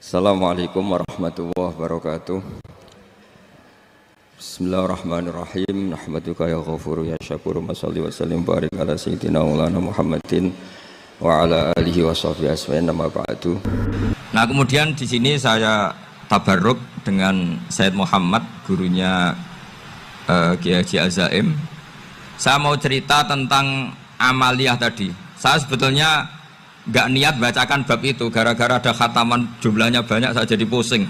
Assalamualaikum warahmatullahi wabarakatuh. Bismillahirrahmanirrahim. Nahmaduka ya ghafuru ya syakuru. Mashalli wa sallim barik ala sayyidina maulana Muhammadin wa ala alihi wa sahbihi asma'in nama ba'du. Nah, kemudian di sini saya tabarruk dengan Sayyid Muhammad, gurunya Kiai Haji Azaim. Saya mau cerita tentang amaliyah tadi. Saya sebetulnya nggak niat bacakan bab itu, gara-gara ada khataman jumlahnya banyak saya jadi pusing.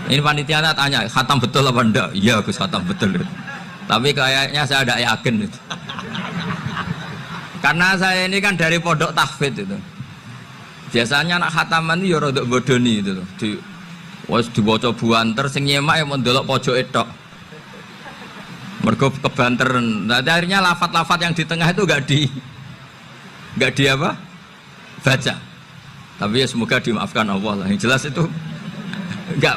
Ini panitianya tanya, khatam betul apa enggak? Iya Gus, khatam betul. Tapi kayaknya saya tidak yakin itu. Karena saya ini kan dari pondok tahfidz itu. Biasanya anak khataman itu ya rada bodoni itu loh. Dibaca buanter sing nyemak yang mendelok pojok tok. Mergo kebanteren. Nah, akhirnya lafat-lafat yang di tengah itu enggak di apa? Baca. Tapi ya semoga dimaafkan Allah lah. Yang jelas itu enggak.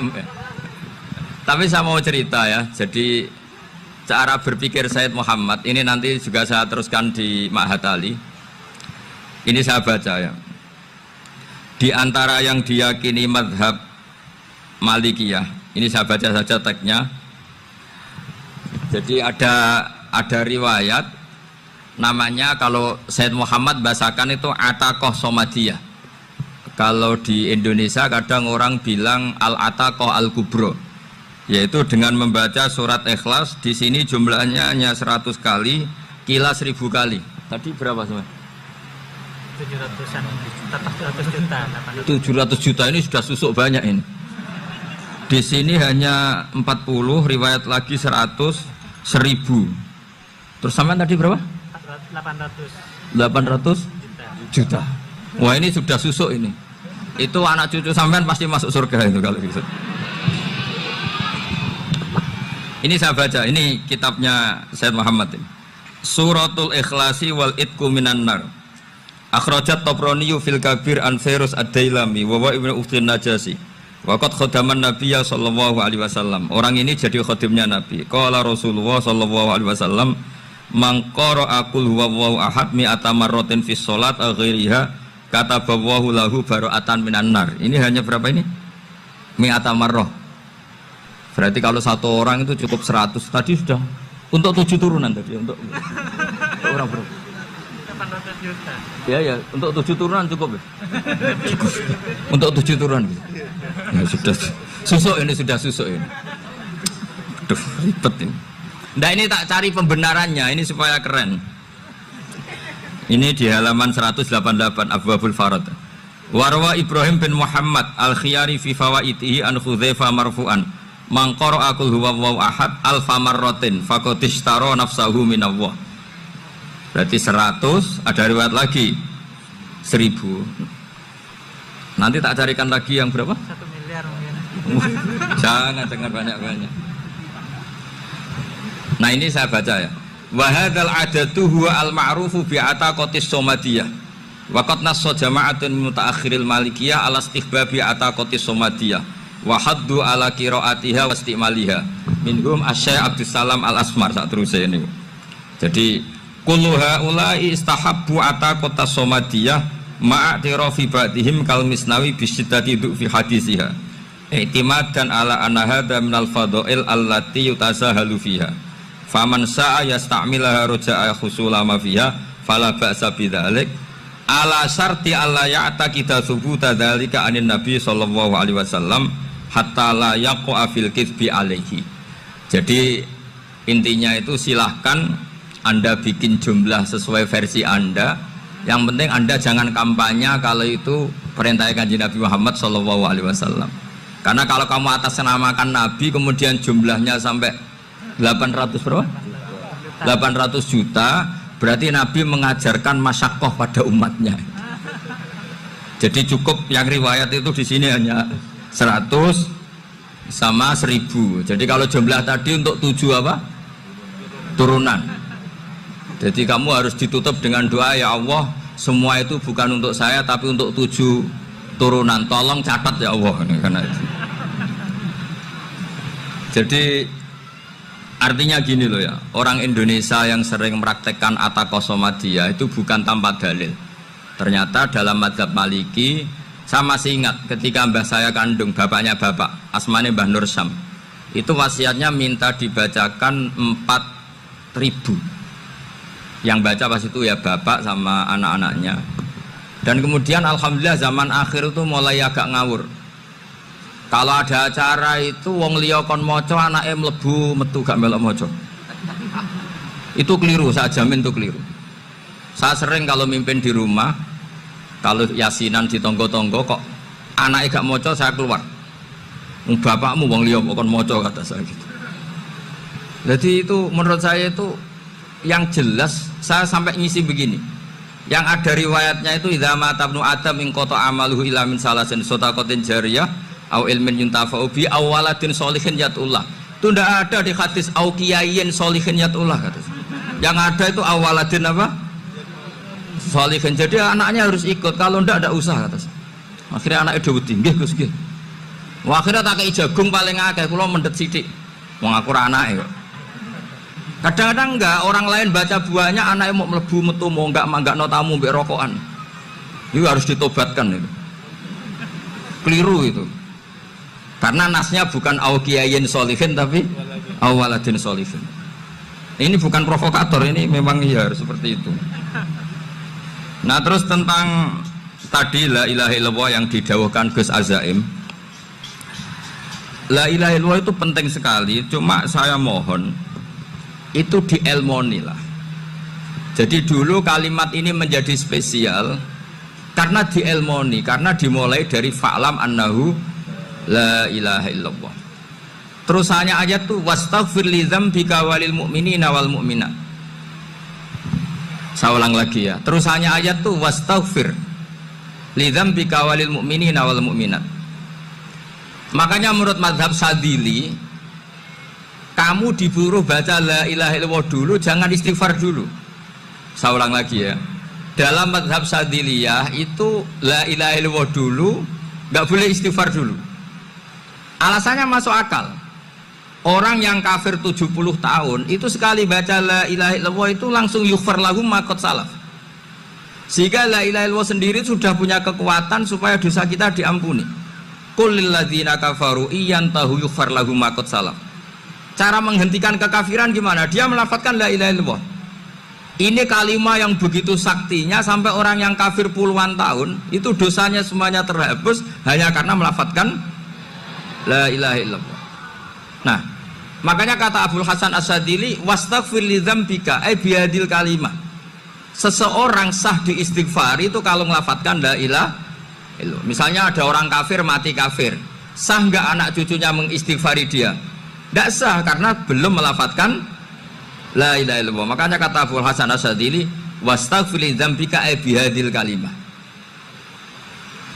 Tapi saya mau cerita ya. Jadi cara berpikir Sayyid Muhammad ini nanti juga saya teruskan di Ma'had Ali. Ini saya baca ya. Di antara yang diyakini madhab Malikiyah, ini saya baca saja teksnya. Jadi ada riwayat namanya, kalau Sayyid Muhammad bahasakan itu Ataqoh Somadiyah. Kalau di Indonesia kadang orang bilang Al-Ataqoh Al-Kubro, yaitu dengan membaca surat Ikhlas. Di sini jumlahnya hanya 100 kali, kila 1000 kali. Tadi berapa semua? 700 juta ini sudah susuk banyak ini. Di sini hanya 40, riwayat lagi 100, 1000. Terus sampai tadi berapa? 800 juta. Wah, ini sudah susuk ini. Itu anak cucu sampean pasti masuk surga itu kalau gitu. Ini saya baca, ini kitabnya Sayyid Muhammad ini. Suratul Ikhlasi wal Itqu minan nar. Akhrajat Tabrani fil Kabir an Fairuz ad-Dailami wa wa ibnu Uftin Najasi. Waqad khadaman Nabiyya sallallahu alaihi wasallam. Orang ini jadi khadimnya Nabi. Qala Rasulullah sallallahu alaihi wasallam, man qara'a qul huwallahu ahad mi'ata marratin fis shalat ghairiha kataballahu lahu bara'atan minan nar. Ini hanya berapa ini? Mi'ata marrah. Berarti kalau satu orang itu cukup 100. Tadi sudah untuk 7 turunan tadi, untuk orang berapa? 800 juta. Ya, untuk 7 turunan cukup ya? Cukup. Untuk 7 turunan. Ya, sudah susuk ini, sudah susuk ini. Duh, ribet ini. Nah, ini tak cari pembenarannya, ini supaya keren. Ini di halaman 188 Abwabul Farad. Warwa Ibrahim bin Muhammad al-Khiyari fi fawaitihi an Hudzaifah marfu'an. Man qara'a qul huwallahu ahad alfa marratin faqad ishtara nafsahu minallah. Berarti 100, ada riwayat lagi 1000. Nanti tak carikan lagi yang berapa? 1 miliar mungkin. Jangan banyak-banyak. Nah, ini saya baca ya. Wa hadzal adatu huwa al-ma'rufu bi ataqatis somadiyah. Wa qad nassa jama'atun mutaakhiril malikiyah ala istihbabi ataqatis somadiyah wa haddu ala qiraatiha wa istimaliha. Minhum Asy-Syaikh Abdus Salam Al-Asmar sak terusé ini. Jadi kullu haula'i istahabbu ataqatas somadiyah ma'atirafi ba'dihim kal misnawi bi syiddati fi hadisiha. I'timadan ala anna hadza minal fadha'il allati yutasahalu fiha. Faman sa'a yasta'milaha roja'a khusula ma fiha fala ba'sa bidzalik ala syarti alla ya'taqida thubuta dzalika anin nabi sallallahu alaihi wasallam hatta la yaqa fil kitsbi alaihi. Jadi intinya itu silahkan Anda bikin jumlah sesuai versi Anda. Yang penting Anda jangan kampanye kalau itu perintah Kanjeng Nabi Muhammad sallallahu alaihi wasallam. Karena kalau kamu atas namakan Nabi kemudian jumlahnya sampai 800 berapa? 800 juta, berarti Nabi mengajarkan masyaqqah pada umatnya. Jadi cukup yang riwayat itu di sini hanya 100 sama 1000. Jadi kalau jumlah tadi untuk 7 apa? Turunan. Jadi kamu harus ditutup dengan doa, ya Allah, semua itu bukan untuk saya tapi untuk 7 turunan. Tolong catat ya Allah. Karena itu. Jadi artinya gini loh ya, orang Indonesia yang sering mempraktekkan Ataqoh Somadiyah itu bukan tanpa dalil. Ternyata dalam mazhab Maliki Saya masih ingat ketika mbah saya kandung, bapaknya bapak, asmane Mbah Nur Syam. Itu wasiatnya minta dibacakan 4.000. Yang baca pas itu ya bapak sama anak-anaknya. Dan kemudian alhamdulillah zaman akhir itu mulai agak ngawur. Kalau ada acara itu wong liya kon maca anake mlebu metu gak melok maca. Itu keliru, saya jamin itu keliru. Saya sering kalau mimpin di rumah, kalau yasinan di tonggo-tonggo kok anaknya gak maca, saya keluar. Bapakmu wong liya kon maca, kata saya gitu. Jadi itu menurut saya itu yang jelas. Saya sampai ngisi begini. Yang ada riwayatnya itu idza mata ibnu adam min qata amaluhu ila min salasin shadaqatin jariyah au ilmin yuntafa'u bi awaladin sholihin yatullah. Itu tidak ada di hadis au kiyayin sholihin yatullah, kata. Yang ada itu awaladin apa? Sholihin. Jadi anaknya harus ikut, kalau tidak ada usaha, kata. Akhirnya anaknya dawuh nggih Gus nggih. Wah, akhirnya tak kei jagung paling akeh, kula mendet sithik. Wong aku ora anake kok. Kadang-kadang enggak, orang lain baca buahnya anaknya mau mlebu metu mau enggak no tamu mbek rokokan. Itu harus ditobatkan itu. Keliru itu. Karena nasnya bukan auqiyayin sholihin tapi awaladin sholihin. Ini bukan provokator, ini memang ya harus seperti itu. Nah, terus tentang tadi la ilaha illallah yang didawuhkan Gus Azaim. La ilaha illallah itu penting sekali, cuma saya mohon itu dielmoni lah. Jadi dulu kalimat ini menjadi spesial karena dielmoni, karena dimulai dari fa'lam annahu la ilaha illallah. Terusannya ayat tuh wastaghfir li dzambika walil mu'minina wal mu'minat. Saya ulang lagi ya. Terusannya ayat tuh wastaghfir li dzambika walil mu'minina wal mu'minat. Makanya menurut mazhab Sadili, kamu disuruh baca la ilaha illallah dulu, jangan istighfar dulu. Saya ulang lagi ya. Dalam mazhab Sadiliyah itu la ilaha illallah dulu, nggak boleh istighfar dulu. Alasannya masuk akal. Orang yang kafir 70 tahun itu sekali baca la ilaha illallah itu langsung yughfar lahum ma qad salaf. Sehingga la ilaha illallah sendiri sudah punya kekuatan supaya dosa kita diampuni. Qul lil ladzina kafaru iyantahu yughfar lahum ma qad salaf. Cara menghentikan kekafiran gimana? Dia melafadzkan la ilaha illallah. Ini kalimat yang begitu saktinya sampai orang yang kafir puluhan tahun itu dosanya semuanya terhapus hanya karena melafadzkan la ilaha illallah. Nah, makanya kata Abdul Hasan As-Sadili wastaghfir li dzambika ay bihadil kalimah. Seseorang sah diistighfar itu kalau melafadzkan la ilaha illallah. Misalnya ada orang kafir mati kafir, sah nggak anak cucunya mengistighfari dia? Tidak sah karena belum melafadzkan la ilaha illallah. Makanya kata Abdul Hasan As-Sadili wastaghfir li dzambika ay bihadil kalimah.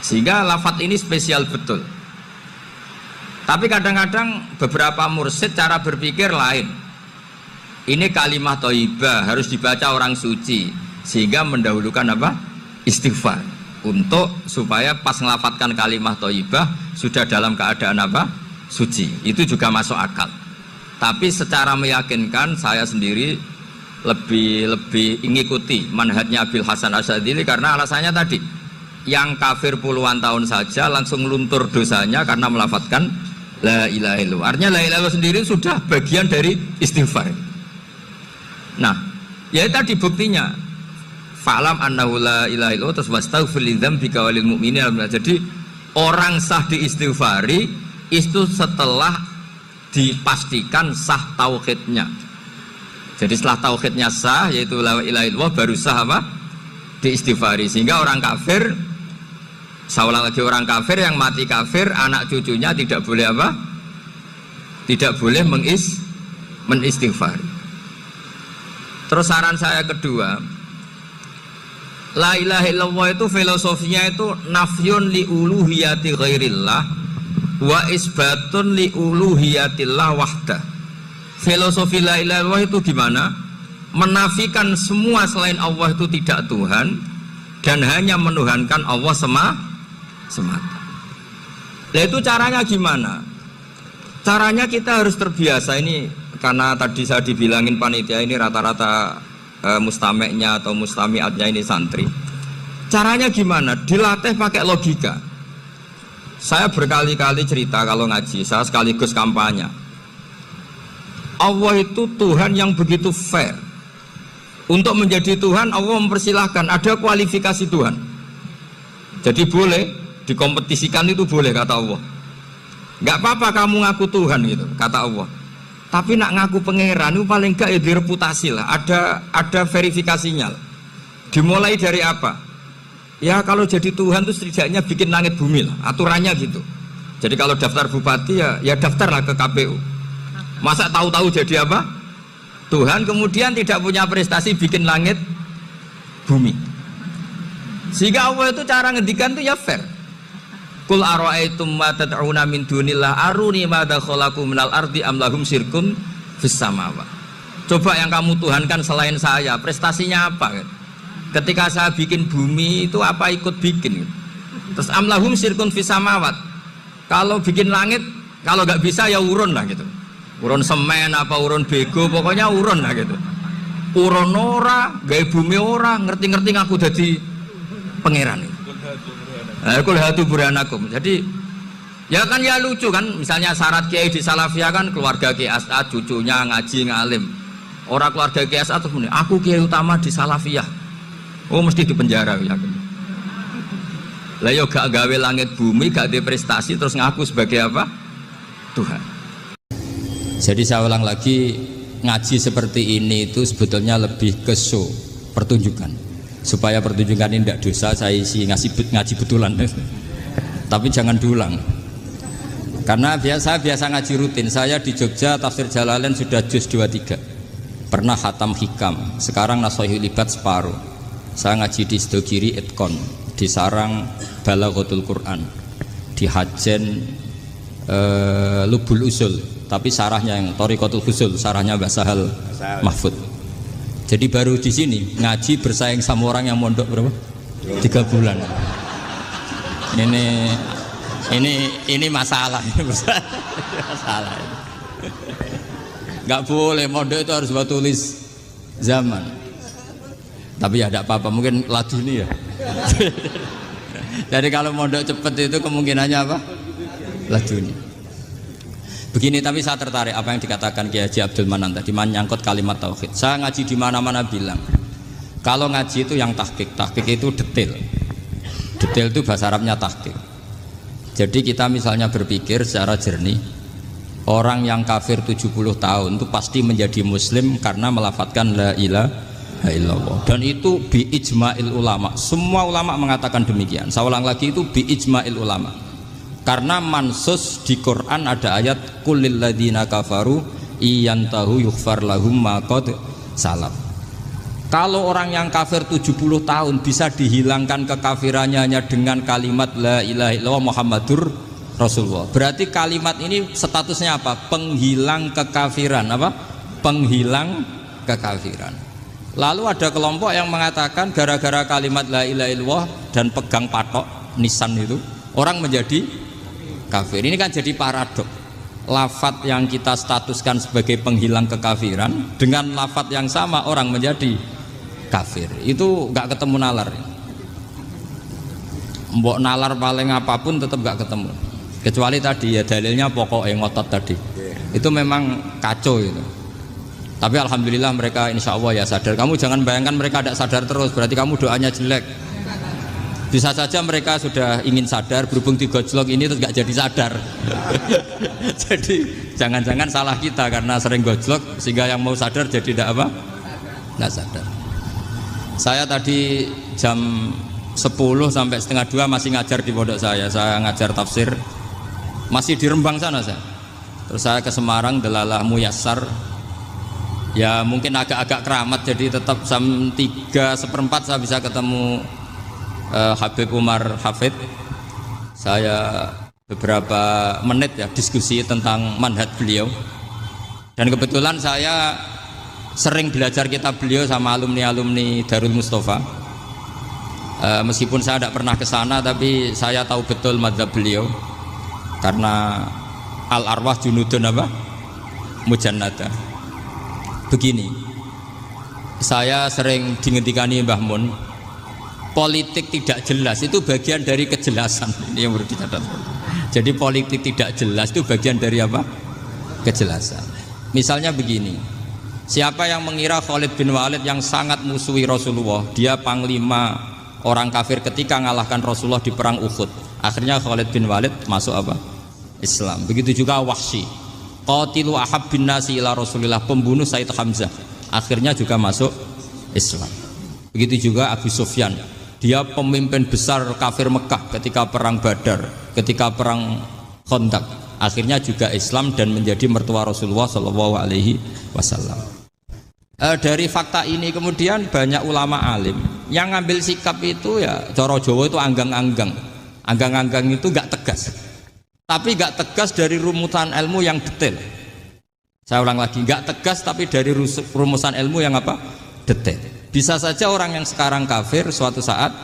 Sehingga lafadz ini spesial betul. Tapi kadang-kadang beberapa mursyid cara berpikir lain. Ini kalimat thayyibah harus dibaca orang suci, sehingga mendahulukan apa? Istighfar. Untuk supaya pas ngelafatkan kalimat thayyibah sudah dalam keadaan apa? Suci. Itu juga masuk akal. Tapi secara meyakinkan saya sendiri lebih mengikuti manhajnya Abil Hasan Asyadzili karena alasannya tadi. Yang kafir puluhan tahun saja langsung luntur dosanya karena melafatkan la ilaha illallah. Artinya la ilaha illallah sendiri sudah bagian dari istighfar. Nah, ya tadi buktinya fa'lam annahu la ilaha illallah terus wastaghfir li dzambika walil mu'minina. Jadi orang sah diistighfari itu setelah dipastikan sah tauhidnya. Jadi setelah tauhidnya sah yaitu la ilaha illallah baru sah apa? Diistighfari. Sehingga orang kafir, saya ulang lagi, orang kafir yang mati kafir anak cucunya tidak boleh apa? Tidak boleh menistighfar. Terus saran saya kedua, la ilaha illallah itu filosofinya itu nafyun li uluhiyati ghairillah wa isbatun li uluhiyatillah wahdah. Filosofi la ilaha illallah itu gimana? Menafikan semua selain Allah itu tidak Tuhan dan hanya menuhankan Allah semata. Nah itu caranya gimana? Caranya kita harus terbiasa ini karena tadi saya dibilangin panitia ini rata-rata mustameknya atau mustamiatnya ini santri. Caranya gimana? Dilatih pakai logika. Saya berkali-kali cerita kalau ngaji, saya sekaligus kampanye. Allah itu Tuhan yang begitu fair. Untuk menjadi Tuhan, Allah mempersilahkan, ada kualifikasi Tuhan. Jadi boleh dikompetisikan, itu boleh kata Allah. Nggak apa-apa kamu ngaku Tuhan gitu, kata Allah. Tapi nak ngaku pangeran itu paling nggak ya direputasi lah. Ada verifikasinya. Dimulai dari apa? Ya kalau jadi Tuhan itu setidaknya bikin langit bumi lah, aturannya gitu. Jadi kalau daftar bupati ya daftarlah ke KPU. Masa tahu-tahu jadi apa? Tuhan kemudian tidak punya prestasi bikin langit bumi. Sehingga Allah itu cara ngendikan itu ya fair. Qul ara'aitum ma tad'una min dunillah aruni madza khalaqu minal ardi am lahum syirkun fis samawati. Coba yang kamu tuhankan selain saya, prestasinya apa kan? Ketika saya bikin bumi itu apa ikut bikin? Terus am lahum syirkun fis samawati. Kalau bikin langit, kalau nggak bisa ya urun lah gitu. Urun semen apa urun bego, pokoknya urun lah gitu. Urun ora, gawe bumi ora, ngerti-ngerti ngaku dadi pangeran. Kul hatu burhanakum. Jadi ya kan ya lucu kan, misalnya syarat kiai di Salafiyah kan keluarga Kiai As'ad, cucunya ngaji ngalim. Orang keluarga Kiai As'ad terus muni, aku kiai utama di Salafiyah. Oh mesti dipenjara ya. Lah yo gak gawe langit bumi, gak ada prestasi terus ngaku sebagai apa? Tuhan. Jadi saya ulang lagi, ngaji seperti ini itu sebetulnya lebih ke show, pertunjukan. Supaya pertunjukan ini tidak dosa, saya isi ngaji betulan. Tapi jangan diulang. Karena saya biasa ngaji rutin. Saya di Jogja tafsir Jalalain sudah juz 23. Pernah khatam hikam. Sekarang Nashahul Ibad separuh. Saya ngaji di Sidogiri Itkon, di Sarang Balaghatul Quran, di Hajen Lubul Usul, tapi sarahnya yang Thariqatul Husul, sarahnya Mbah Sahal Mahfud. Jadi baru di sini ngaji bersaing sama orang yang mondok berapa? 3 bulan. Ini masalah, masalah. Nggak boleh mondok itu harus buat tulis zaman. Tapi ya tidak apa-apa, mungkin laduni ya. Jadi kalau mondok cepet itu kemungkinannya apa? Laduni. Begini, tapi saya tertarik apa yang dikatakan Kiai Haji Abdul Manan tadi menyangkut kalimat tauhid. Saya ngaji di mana-mana bilang, kalau ngaji itu yang tahqiq itu detail. Detail itu bahasa Arabnya tahqiq. Jadi kita misalnya berpikir secara jernih, orang yang kafir 70 tahun itu pasti menjadi muslim karena melafadzkan la ilaha illallah. Dan itu bi ijma'il ulama. Semua ulama mengatakan demikian. Saya ulang lagi, itu bi ijma'il ulama. Karena mansus di Quran ada ayat kulil ladina kafaru iyantahu yughfar lahum ma qad salaf. Kalau orang yang kafir 70 tahun bisa dihilangkan kekafirannya hanya dengan kalimat la ilaha illallah Muhammadur Rasulullah. Berarti kalimat ini statusnya apa? Penghilang kekafiran, apa? Penghilang kekafiran. Lalu ada kelompok yang mengatakan gara-gara kalimat la ilaha illallah dan pegang patok nisan itu orang menjadi kafir. Ini kan jadi paradok. Lafat yang kita statuskan sebagai penghilang kekafiran dengan lafat yang sama orang menjadi kafir. Itu nggak ketemu nalar. Mbok nalar paling apapun tetap nggak ketemu. Kecuali tadi ya dalilnya pokok yang ngotot tadi. Itu memang kacau itu. Tapi alhamdulillah mereka insya Allah ya sadar. Kamu jangan bayangkan mereka tidak sadar terus, berarti kamu doanya jelek. Bisa saja mereka sudah ingin sadar, berhubung digojlok ini terus nggak jadi sadar. Jadi jangan-jangan salah kita karena sering gojlok sehingga yang mau sadar jadi tidak apa? Nggak sadar. Saya tadi jam 10 sampai setengah 2 masih ngajar di pondok saya. Saya ngajar tafsir masih di Rembang sana saya. Terus saya ke Semarang Delalah Muyassar. Ya mungkin agak-agak keramat, jadi tetap jam 3:04 saya bisa ketemu Habib Umar Hafid. Saya beberapa menit ya diskusi tentang manhaj beliau, dan kebetulan saya sering belajar kitab beliau sama alumni-alumni Darul Mustafa. Meskipun saya tidak pernah ke sana, tapi saya tahu betul mazhab beliau karena al-arwah junudun apa? Mujannada. Begini, saya sering dingetikani Mbah Mun, politik tidak jelas itu bagian dari kejelasan. Ini yang perlu dicatat. Jadi politik tidak jelas itu bagian dari apa? Kejelasan. Misalnya begini, siapa yang mengira Khalid bin Walid yang sangat musuhi Rasulullah, dia panglima orang kafir ketika ngalahkan Rasulullah di perang Uhud, akhirnya Khalid bin Walid masuk apa? Islam. Begitu juga Wahsy, qatilu ahabbin nasi ila Rasulillah, pembunuh Sayyid Hamzah, akhirnya juga masuk Islam. Begitu juga Abu Sufyan, dia pemimpin besar kafir Mekah ketika perang Badar, ketika perang Khandaq, akhirnya juga Islam dan menjadi mertua Rasulullah Shallallahu Alaihi Wasallam. Dari fakta ini kemudian banyak ulama alim yang ngambil sikap itu ya cara Jawa itu anggang-anggang. Anggang-anggang itu gak tegas, tapi gak tegas dari rumusan ilmu yang detail. Saya ulang lagi, gak tegas tapi dari rumusan ilmu yang apa? Detail. Bisa saja orang yang sekarang kafir suatu saat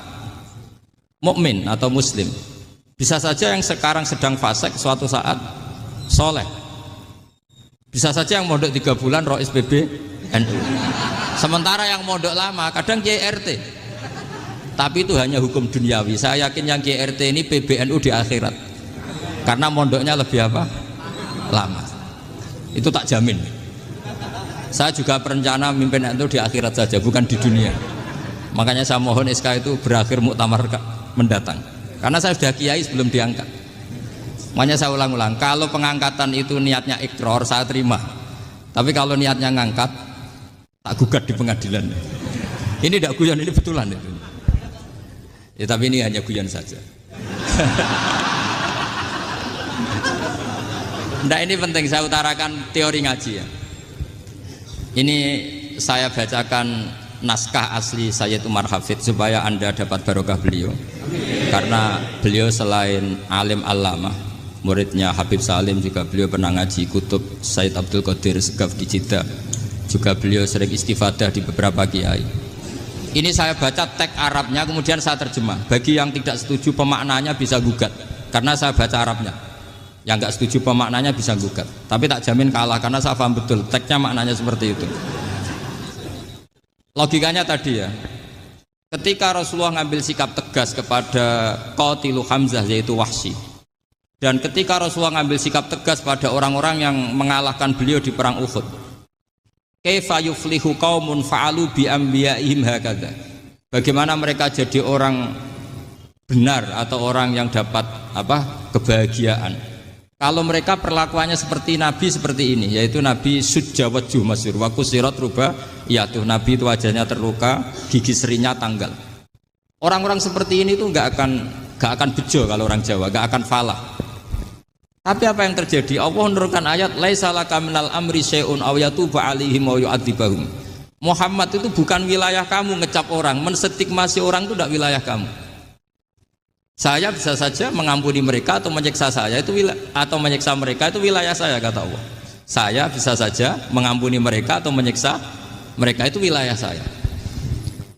mukmin atau muslim. Bisa saja yang sekarang sedang fasik suatu saat soleh. Bisa saja yang mondok 3 bulan rois PBNU. Sementara yang mondok lama kadang Kiai RT. Tapi itu hanya hukum duniawi. Saya yakin yang Kiai RT ini PBNU di akhirat. Karena mondoknya lebih apa? Lama. Itu tak jamin. Saya juga berencana mimpin itu di akhirat saja, bukan di dunia. Makanya saya mohon SK itu berakhir muktamar mendatang. Karena saya sudah kiai sebelum diangkat. Makanya saya ulang-ulang, kalau pengangkatan itu niatnya ikrar, saya terima. Tapi kalau niatnya ngangkat, tak gugat di pengadilan. Ini tidak guyon, ini betulan itu. Ya, tapi ini hanya guyon saja. Nah, ini penting saya utarakan teori ngaji ya. Ini saya bacakan naskah asli Sayyid Umar Hafidh supaya Anda dapat barokah beliau. Karena beliau selain alim allamah, muridnya Habib Salim, juga beliau pernah ngaji kutub Sayyid Abdul Qadir Segaf di Jeddah. Juga beliau sering istifadah di beberapa kiai. Ini saya baca teks Arabnya kemudian saya terjemah. Bagi yang tidak setuju pemaknanya bisa gugat, karena saya baca Arabnya. Yang nggak setuju pemaknanya bisa gugat, tapi tak jamin kalah karena saya paham betul teksnya maknanya seperti itu. Logikanya tadi ya, ketika Rasulullah ngambil sikap tegas kepada qatilu Hamzah yaitu Wahsy, dan ketika Rasulullah ngambil sikap tegas pada orang-orang yang mengalahkan beliau di perang Uhud, kaifa yuflihu qaumun fa'alu bi anbiya'ihim hakadha, bagaimana mereka jadi orang benar atau orang yang dapat apa? Kebahagiaan kalau mereka perlakuannya seperti Nabi seperti ini, yaitu Nabi sujjawat jumasir wa kusirat ruba, yaitu Nabi itu wajahnya terluka, gigi serinya tanggal. Orang-orang seperti ini tuh nggak akan bejo kalau orang Jawa, nggak akan falah. Tapi apa yang terjadi? Allah menurunkan ayat laisa laka minal amri syai'un aw yatuba 'alaihim aw yu'adzibahum. Muhammad itu bukan wilayah kamu ngecap orang, menstigmasi orang itu tidak wilayah kamu. Saya bisa saja mengampuni mereka atau menyiksa saya itu atau menyiksa mereka itu wilayah saya, kata Allah. Saya bisa saja mengampuni mereka atau menyiksa mereka itu wilayah saya.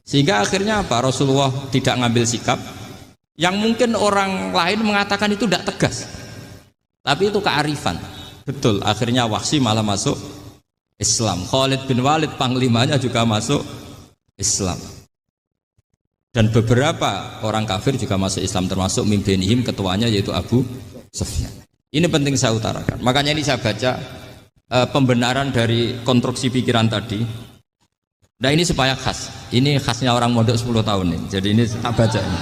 Sehingga akhirnya apa? Rasulullah tidak ngambil sikap yang mungkin orang lain mengatakan itu tidak tegas. Tapi itu kearifan. Betul, akhirnya Wahsy malah masuk Islam. Khalid bin Walid panglimanya juga masuk Islam. Dan beberapa orang kafir juga masuk Islam, termasuk mimbenihim, ketuanya yaitu Abu Sufyan. Ini penting saya utarakan. Makanya ini saya baca pembenaran dari konstruksi pikiran tadi. Nah ini supaya khas. Ini khasnya orang mondok 10 tahun nih. Jadi ini tak baca ini.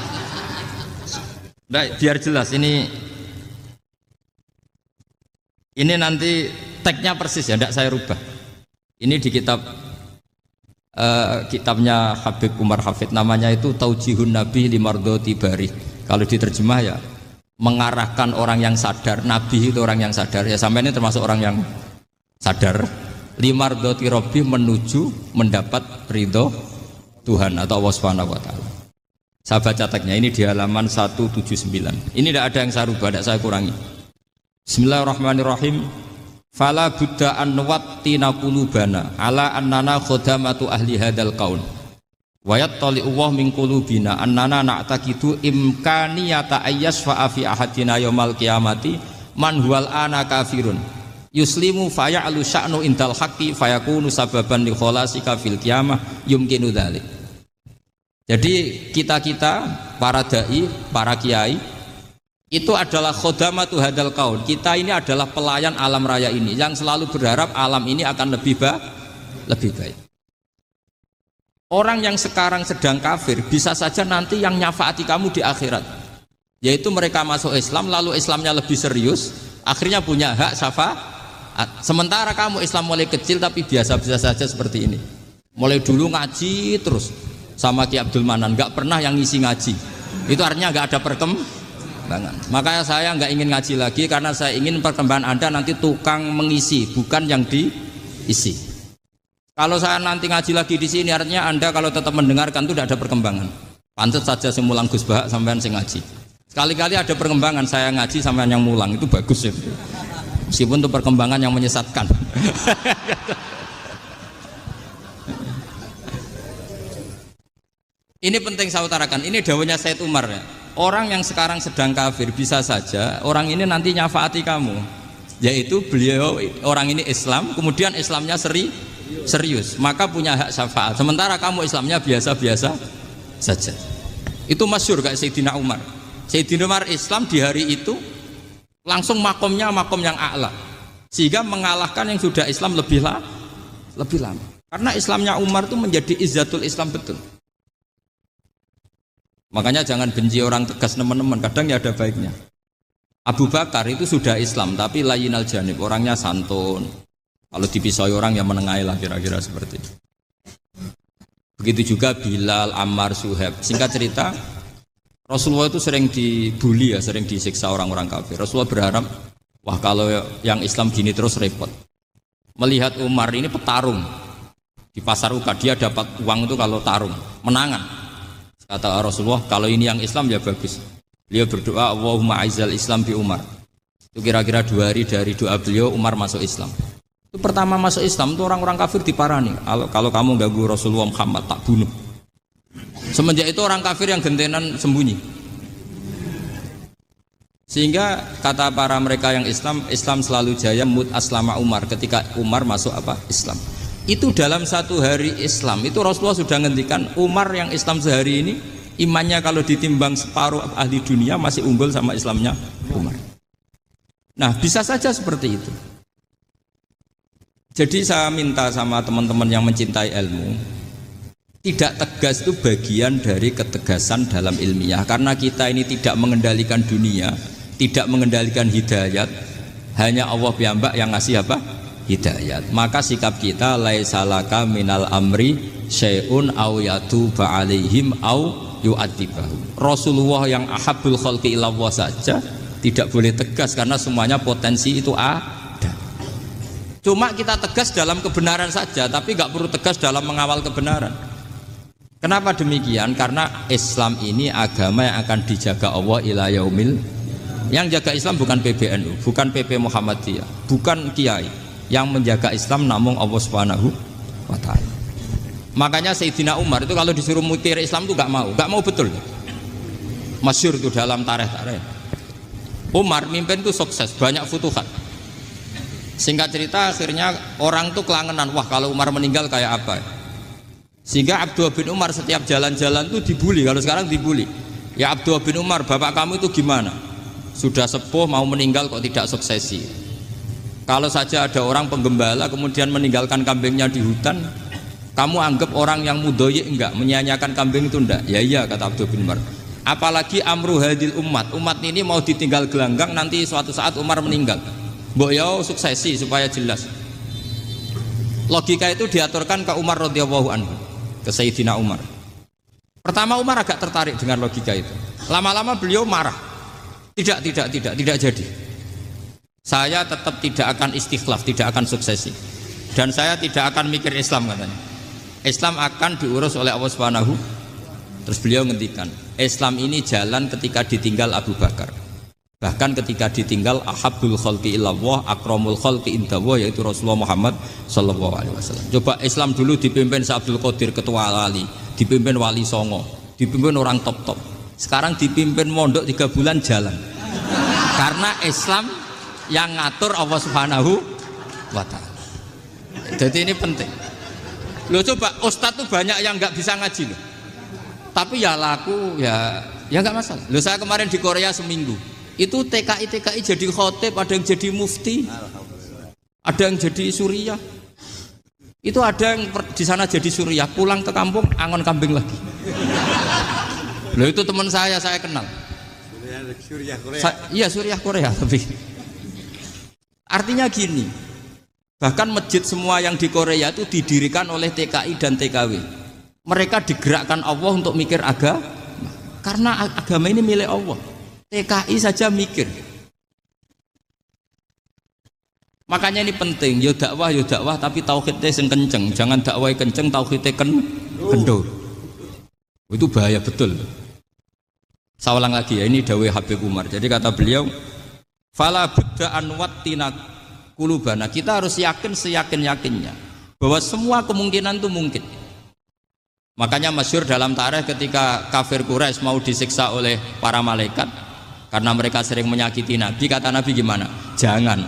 Nah, biar jelas ini nanti teksnya persis ya, tidak saya rubah. Ini di kitabnya Habib Umar Hafidh, namanya itu Taujihun Nabi Limardoti Bari. Kalau diterjemah ya mengarahkan orang yang sadar. Nabi itu orang yang sadar ya, sampai ini termasuk orang yang sadar. Limardoti Robbi, menuju mendapat ridho Tuhan atau Allah Subhanahu wa Ta'ala. Saya baca teksnya ini di halaman 179. Ini tidak ada yang saya rubah, tidak saya kurangi. Bismillahirrahmanirrahim. Fala buddha an nuwattina qulubana ala annana khodamatu ahli hadal qaul wa yattali Allah min qulubina annana na'taqidu imkaniyata ayyasfa'a fi ahadina yaumal qiyamati man huwal ana kafirun yuslimu faya'lu sya'nu indal haqqi fayakunu sababan li kholasika fil qiyamah yumkinu dzalik. Jadi kita-kita para dai, para kiai itu adalah khodamatu hadal kaun. Kita ini adalah pelayan alam raya ini yang selalu berharap alam ini akan lebih baik. Orang yang sekarang sedang kafir bisa saja nanti yang nyafaati kamu di akhirat, yaitu mereka masuk Islam lalu Islamnya lebih serius, akhirnya punya hak syafaat. Sementara kamu Islam mulai kecil tapi biasa-biasa saja seperti ini, mulai dulu ngaji terus sama Ki Abdul Manan, nggak pernah yang ngisi ngaji, itu artinya nggak ada perkembangan. Makanya saya nggak ingin ngaji lagi karena saya ingin perkembangan Anda nanti tukang mengisi, bukan yang diisi. Kalau saya nanti ngaji lagi di sini, artinya Anda kalau tetap mendengarkan itu tidak ada perkembangan. Pantes saja semulang Gus Bahak sampean sing ngaji. Sekali-kali ada perkembangan, saya ngaji sampean yang mulang, itu bagus ya. Meskipun itu perkembangan yang menyesatkan. Ini penting saya utarakan. Ini dawuhnya Said Umar ya. Orang yang sekarang sedang kafir bisa saja orang ini nanti nyafaati kamu. Yaitu beliau orang ini Islam, kemudian Islamnya serius, maka punya hak syafaat. Sementara kamu Islamnya biasa-biasa saja. Itu masyhur kayak Sayyidina Umar. Sayyidina Umar Islam di hari itu langsung makomnya makom yang a'la, sehingga mengalahkan yang sudah Islam lebih lama. Karena Islamnya Umar itu menjadi izzatul Islam betul. Makanya jangan benci orang tegas teman-teman, kadang ya ada baiknya. Abu Bakar itu sudah Islam tapi layinal janib, orangnya santun. Kalau dipisahi orang yang menengahi lah kira-kira seperti itu. Begitu juga Bilal, Ammar, Suhaib. Singkat cerita, Rasulullah itu sering dibully ya, sering disiksa orang-orang kafir. Rasulullah berharap, wah kalau yang Islam gini terus repot. Melihat Umar ini petarung di pasar Uka, dia dapat uang itu kalau tarung, menangan. Kata Rasulullah, kalau ini yang Islam ya bagus. Beliau berdoa, Allahumma aizal Islam bi Umar. Itu kira-kira 2 hari dari doa beliau, Umar masuk Islam. Itu pertama masuk Islam itu orang-orang kafir diparani. Kalau kamu ganggu Rasulullah Muhammad tak bunuh. Semenjak itu orang kafir yang gentenan sembunyi. Sehingga kata para mereka yang Islam selalu jaya mut aslama Umar, ketika Umar masuk Islam. Itu dalam 1 hari Islam itu Rasulullah sudah ngendikan Umar yang Islam sehari ini imannya kalau ditimbang separuh ahli dunia masih unggul sama Islamnya Umar. Nah bisa saja seperti itu. Jadi saya minta sama teman-teman yang mencintai ilmu, tidak tegas itu bagian dari ketegasan dalam ilmiah. Karena kita ini tidak mengendalikan dunia, tidak mengendalikan hidayat, hanya Allah piyambak yang ngasih hidayat. Maka sikap kita laisalaka minal amri syai'un aw yatuba alaihim aw yu'adzibahum. Rasulullah yang ahabbul khalqi ilallah saja tidak boleh tegas karena semuanya potensi itu ada. Cuma kita tegas dalam kebenaran saja, tapi nggak perlu tegas dalam mengawal kebenaran. Kenapa demikian? Karena Islam ini agama yang akan dijaga Allah ila yaumil. Yang jaga Islam bukan PBNU, bukan PP Muhammadiyah, bukan kiai. Yang menjaga Islam namun Allah Subhanahu wa taala. Makanya Sayyidina Umar itu kalau disuruh mutir Islam itu nggak mau betul. Masyhur itu dalam tarikh. Umar mimpin itu sukses, banyak futuhat. Singkat cerita akhirnya orang tuh kelangenan, wah kalau Umar meninggal kayak apa. Sehingga Abdullah bin Umar setiap jalan-jalan tuh dibully. Kalau sekarang dibully, ya Abdullah bin Umar, bapak kamu itu gimana? Sudah sepuh mau meninggal kok tidak suksesi. Kalau saja ada orang penggembala kemudian meninggalkan kambingnya di hutan, kamu anggap orang yang mudoyik enggak, menyanyiakan kambing itu enggak? Ya iya kata Abdullah bin Umar. Apalagi amru hadil umat ini mau ditinggal gelanggang, nanti suatu saat Umar meninggal. Mbok yo suksesi supaya jelas. Logika itu diaturkan ke Umar radhiyallahu anhu, ke Sayyidina Umar. Pertama Umar agak tertarik dengan logika itu. Lama-lama beliau marah. Tidak jadi. Saya tetap tidak akan istikhlaf, tidak akan suksesi. Dan saya tidak akan mikir Islam katanya. Islam akan diurus oleh Allah Subhanahu. Terus beliau ngendikan, Islam ini jalan ketika ditinggal Abu Bakar. Bahkan ketika ditinggal ahabbul khalqi illallah akramul khalqi indallah, yaitu Rasulullah Muhammad sallallahu alaihi wasallam. Coba Islam dulu dipimpin Syekh Abdul Qadir ketua wali, dipimpin Wali Songo, dipimpin orang top-top. Sekarang dipimpin mondok 3 bulan jalan. Karena Islam yang ngatur Allah Subhanahu wa taala. Jadi ini penting. Loh coba ustadz tuh banyak yang nggak bisa ngaji loh. Tapi ya laku ya nggak masalah. Loh saya kemarin di Korea seminggu. Itu TKI jadi khotib, ada yang jadi mufti, ada yang jadi suriah. Itu ada yang di sana jadi suriah, pulang ke kampung angon kambing lagi. Loh itu teman saya kenal. Suriah Korea. Iya suriah Korea tapi. Artinya gini, bahkan masjid semua yang di Korea itu didirikan oleh TKI dan TKW. Mereka digerakkan Allah untuk mikir agama, karena agama ini milik Allah. TKI saja mikir. Makanya ini penting, yo dakwah tapi tauhidnya sing kenceng, jangan dakwah kenceng tauhidnya kendor. Itu bahaya betul. Saya ulang lagi ya, ini dawuh Habib Umar. Jadi kata beliau, fala budda an wattina kulubana. Kita harus yakin seyakin-yakinnya bahwa semua kemungkinan itu mungkin. Makanya masyhur dalam tarikh ketika kafir Quraisy mau disiksa oleh para malaikat karena mereka sering menyakiti Nabi, kata Nabi gimana? Jangan.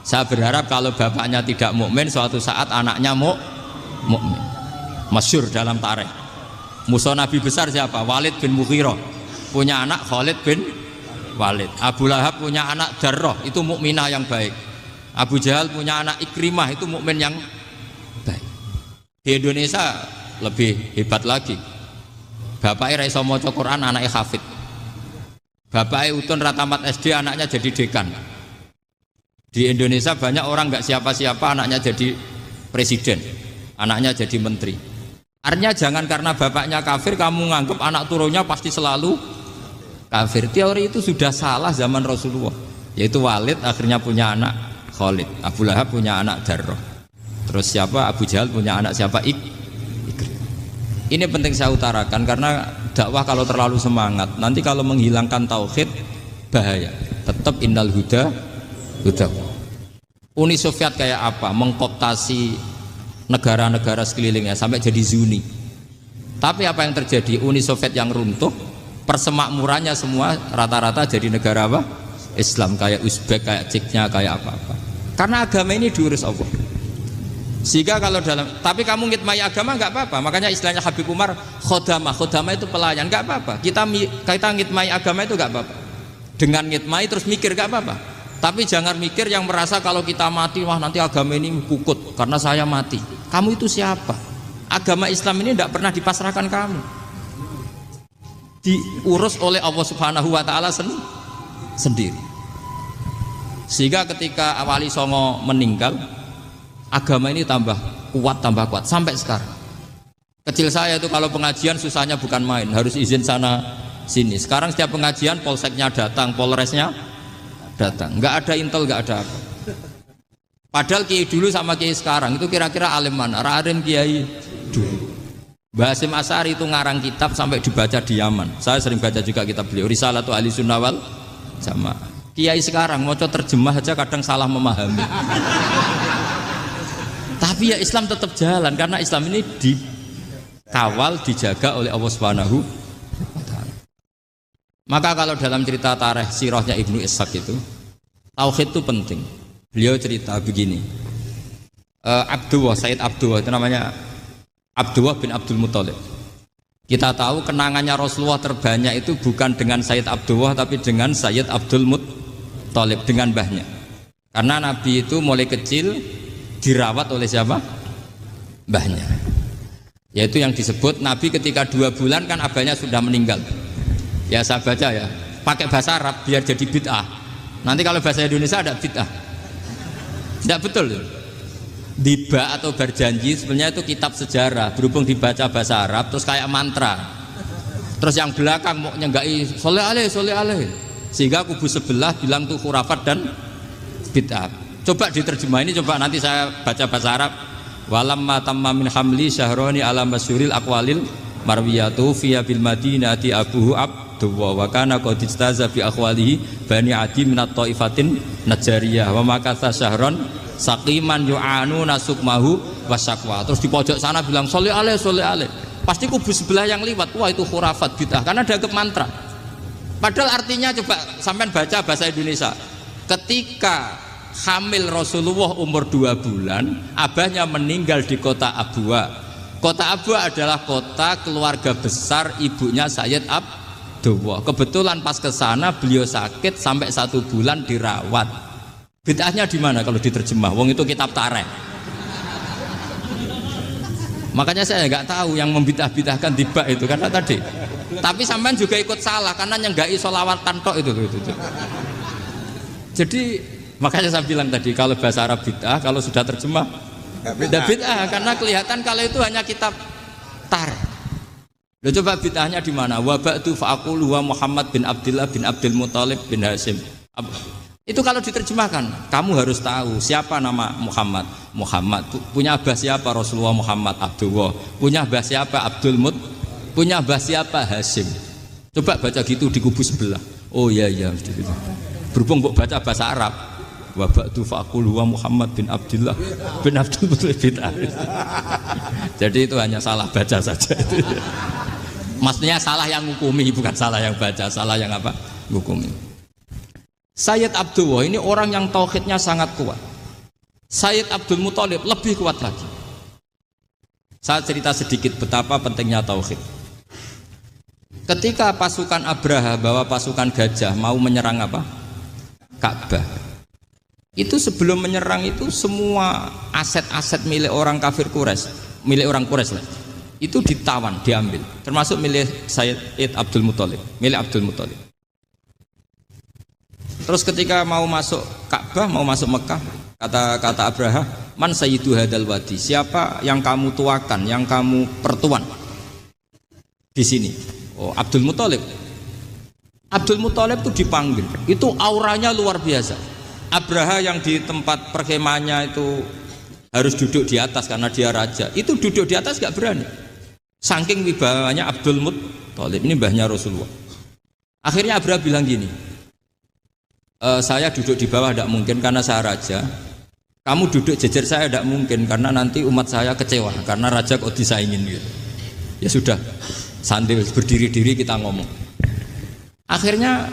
Saya berharap kalau bapaknya tidak mukmin, suatu saat anaknya mukmin. Masyhur dalam tarikh. Musuh Nabi besar siapa? Walid bin Mughirah. Punya anak Khalid bin Walid. Abu Lahab punya anak Darrah, itu mukminah yang baik. Abu Jahal punya anak Ikrimah, itu mukmin yang baik. Di Indonesia lebih hebat lagi. Bapaknya ra iso maca Quran, anaknya hafid. Bapaknya Utun Ratamat SD, anaknya jadi dekan. Di Indonesia banyak orang nggak siapa-siapa, anaknya jadi presiden, anaknya jadi menteri. Artinya jangan karena bapaknya kafir kamu nganggep anak turunnya pasti selalu kafir. Teori itu sudah salah zaman Rasulullah. Yaitu Walid akhirnya punya anak Khalid, Abu Lahab punya anak Darrah. Terus siapa? Abu Jahal punya anak siapa? Ini penting saya utarakan karena dakwah kalau terlalu semangat, nanti kalau menghilangkan tauhid bahaya. Tetap innal huda. Uni Soviet kayak apa? Mengkooptasi negara-negara sekelilingnya sampai jadi Zuni. Tapi apa yang terjadi? Uni Soviet yang runtuh, persemakmurannya semua rata-rata jadi negara apa? Islam, kayak Uzbek, kayak Ceknya, kayak apa-apa. Karena agama ini diurus Allah. Sehingga kalau dalam, tapi kamu ngitmai agama nggak apa-apa. Makanya istilahnya Habib Umar, khodamah itu pelayan, nggak apa-apa. Kita ngitmai agama itu nggak apa-apa. Dengan ngitmai terus mikir nggak apa-apa. Tapi jangan mikir yang merasa kalau kita mati, wah nanti agama ini kukut karena saya mati. Kamu itu siapa? Agama Islam ini tidak pernah dipasrahkan kamu. Diurus oleh Allah Subhanahu wa Ta'ala sendiri. Sehingga ketika Wali Songo meninggal, agama ini tambah kuat sampai sekarang. Kecil saya itu kalau pengajian susahnya bukan main, harus izin sana sini. Sekarang setiap pengajian polseknya datang, polresnya datang, nggak ada intel, nggak ada apa. Padahal kiai dulu sama kiai sekarang itu kira-kira alim mana? Alim kiai dulu. Mbah Hasyim Asy'ari itu ngarang kitab sampai dibaca di Yaman. Saya sering baca juga kitab beliau, Risalatu Ahli Sunnah wal Jamaah. Kiai sekarang mau terjemah aja kadang salah memahami. Tapi ya Islam tetap jalan karena Islam ini dikawal, dijaga oleh Allah Subhanahu wa Ta'ala. Maka kalau dalam cerita tarikh sirahnya Ibnu Ishaq itu, tauhid itu penting. Beliau cerita begini, Sayyid Abdullah itu namanya Abdullah bin Abdul Muthalib. Kita tahu kenangannya Rasulullah terbanyak itu bukan dengan Sayyid Abdullah tapi dengan Sayyid Abdul Muthalib, dengan mbahnya. Karena Nabi itu mulai kecil dirawat oleh siapa? Mbahnya. Yaitu yang disebut Nabi ketika 2 bulan kan abahnya sudah meninggal. Ya saya baca ya, pakai bahasa Arab biar jadi bid'ah. Nanti kalau bahasa Indonesia ada bid'ah. Tidak betul. Diba atau berjanji sebenarnya itu kitab sejarah, berhubung dibaca bahasa Arab terus kayak mantra. Terus yang belakang mau nyenggai soleh aleh, sehingga kubu sebelah bilang tuh khurafat dan bid'ah. Coba diterjemah ini, coba nanti saya baca bahasa Arab. Walamma tamma min hamli syahroni ala masyuril aqwalil marwiyatu fiya bil madinati abuhu abdullah wa kana qad istaza bi aqwalihi bani adi minat taifatin najariyah wa makatha syahron saqiman yu'anu nasukmahu wasyaqwa. Terus di pojok sana bilang sholli alaihi. Pasti kubu sebelah yang liwat, wah itu khurafat bid'ah karena dianggap mantra. Padahal artinya coba sampean baca bahasa Indonesia. Ketika hamil Rasulullah umur 2 bulan, abahnya meninggal di kota Abwa. Kota Abwa adalah kota keluarga besar ibunya Sayyid Abdullah. Kebetulan pas ke sana beliau sakit sampai 1 bulan dirawat. Bid'ahnya di mana kalau diterjemah? Wong itu kitab tarikh. Makanya saya nggak tahu yang membidah-bidahkan tiba itu karena tadi. Tapi sampean juga ikut salah karena nyenggai sholawatan tok itu. Jadi makanya saya bilang tadi kalau bahasa Arab bid'ah, kalau sudah terjemah tidak bid'ah karena kelihatan kalau itu hanya kitab tarikh. Loh, coba bid'ahnya di mana? Wa ba'du fa'aqulu wa Muhammad bin Abdullah bin Abdul Muthalib bin Hashim. Itu kalau diterjemahkan, kamu harus tahu siapa nama Muhammad. Muhammad punya abah siapa? Rasulullah Muhammad Abdullah. Punya abah siapa? Abdul Mut. Punya abah siapa? Hashim. Coba baca gitu di kubu sebelah. Oh iya gitu. Berhubung kok baca bahasa Arab. Wa ba'du fa'aqulu wa Muhammad bin Abdullah bin Abdul Muthalib bin Hashim. Jadi itu hanya salah baca saja itu. Maksudnya salah yang hukumi, bukan salah yang baca, salah yang apa? Hukumi. Sayyid Abdullah ini orang yang tauhidnya sangat kuat. Sayyid Abdul Muthalib lebih kuat lagi. Saya cerita sedikit betapa pentingnya tauhid. Ketika pasukan Abraha bawa pasukan gajah mau menyerang apa? Ka'bah. Itu sebelum menyerang itu semua aset-aset milik orang kafir Quraisy, milik orang Quraisy lah. Itu ditawan, diambil, termasuk milik Sayyid Abdul Muthalib, milik Abdul Muthalib. Terus ketika mau masuk Ka'bah, mau masuk Mekah, kata Abraha, man sayyidu hadal wadi, siapa yang kamu tuakan, yang kamu pertuan di sini? Oh, Abdul Muthalib. Abdul Muthalib itu dipanggil, itu auranya luar biasa. Abraha yang di tempat perkemahannya itu harus duduk di atas karena dia raja, itu duduk di atas gak berani. Saking wibawanya Abdul Muthalib, ini mbahnya Rasulullah. Akhirnya Abraha bilang gini, saya duduk di bawah tidak mungkin karena saya raja. Kamu duduk jejer saya tidak mungkin karena nanti umat saya kecewa karena raja kok disaingin gitu. Ya sudah, sambil berdiri-diri kita ngomong. Akhirnya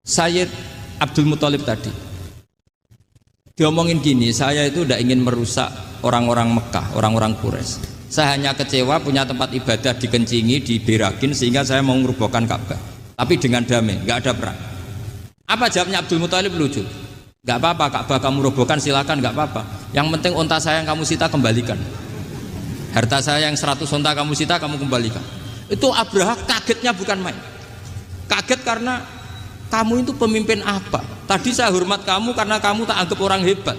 Sayyid Abdul Muthalib tadi diomongin gini, saya itu tidak ingin merusak orang-orang Mekah, orang-orang Quraisy. Saya hanya kecewa punya tempat ibadah dikencingi, diberakin sehingga saya mau merubuhkan Ka'bah. Tapi dengan damai, nggak ada perang. Apa jawabnya Abdul Muthalib? Lucu. Gak apa-apa, Ka'bah kamu robohkan silakan, gak apa-apa. Yang penting unta saya yang kamu sita kembalikan. Harta saya yang 100 unta kamu sita kamu kembalikan. Itu Abraha kagetnya bukan main. Kaget karena kamu itu pemimpin apa? Tadi saya hormat kamu karena kamu tak anggap orang hebat.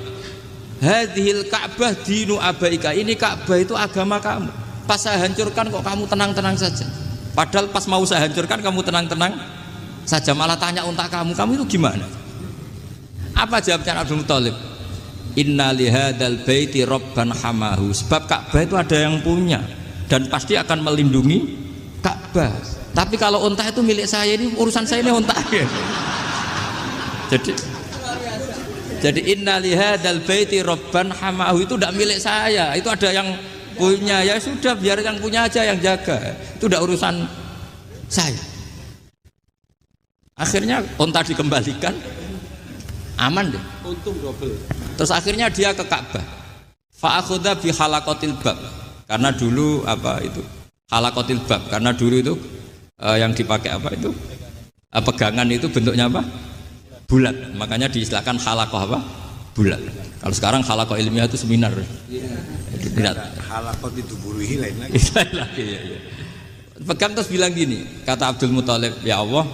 Hadhil Ka'bah dinu abaika, ini Ka'bah itu agama kamu. Pas saya hancurkan kok kamu tenang-tenang saja. Padahal pas mau saya hancurkan kamu tenang-tenang saja, malah tanya unta kamu itu gimana? Apa jawabnya Abdul Muthalib? Inna lihadal baiti robban hamahu, sebab Ka'bah itu ada yang punya dan pasti akan melindungi Ka'bah. Tapi kalau unta itu milik saya, ini urusan saya, ini unta. Jadi inna lihadal baiti robban hamahu itu tidak milik saya, itu ada yang punya. Ya sudah, biar yang punya aja yang jaga, itu tidak urusan saya. Akhirnya unta dikembalikan, aman deh. Untung double. Terus akhirnya dia ke Ka'bah. Fa'akhudha bi halaqatil bab. Karena dulu apa itu? Halaqatil bab. Karena dulu itu yang dipakai apa itu? Pegangan itu bentuknya apa? Bulat. Makanya diistilahkan halaqah apa? Bulat. Kalau sekarang halaqah ilmiah itu seminar. Iya. Halaqah itu buruhi lain lagi. Iya. Pegang terus bilang gini, kata Abdul Muthalib, ya Allah,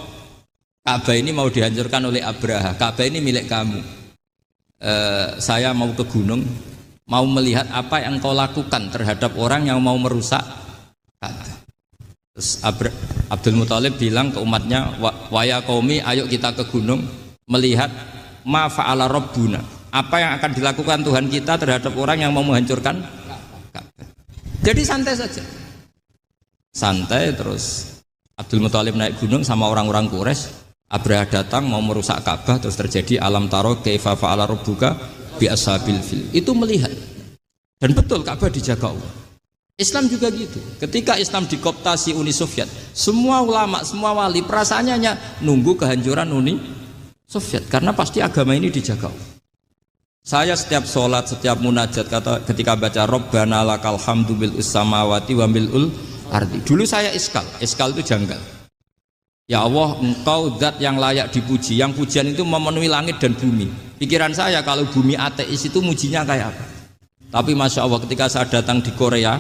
Ka'bah ini mau dihancurkan oleh Abraha. Ka'bah ini milik kamu. Saya mau ke gunung, mau melihat apa yang kau lakukan terhadap orang yang mau merusak Ka'bah. Terus Abdul Muthalib bilang ke umatnya, wa ya qaumi, ayo kita ke gunung melihat ma fa'ala rabbuna, apa yang akan dilakukan Tuhan kita terhadap orang yang mau menghancurkan Ka'bah. Jadi santai saja. Santai. Terus Abdul Muthalib naik gunung sama orang-orang Quraisy. Abraha datang mau merusak Ka'bah, terus terjadi alam taro kaifa fa'ala rabbuka bi ashabil fil. Itu melihat. Dan betul Ka'bah dijaga Allah. Islam juga gitu. Ketika Islam dikooptasi Uni Soviet, semua ulama, semua wali perasaannya hanya nunggu kehancuran Uni Soviet karena pasti agama ini dijaga Allah. Saya setiap sholat, setiap munajat ketika baca Rabbana lakal hamdu bil samawati wa mil'ul ardi. Dulu saya iskal itu janggal. Ya Allah, engkau zat yang layak dipuji, yang pujian itu memenuhi langit dan bumi. Pikiran saya kalau bumi ateis itu mujinya kayak apa? Tapi masya Allah ketika saya datang di Korea,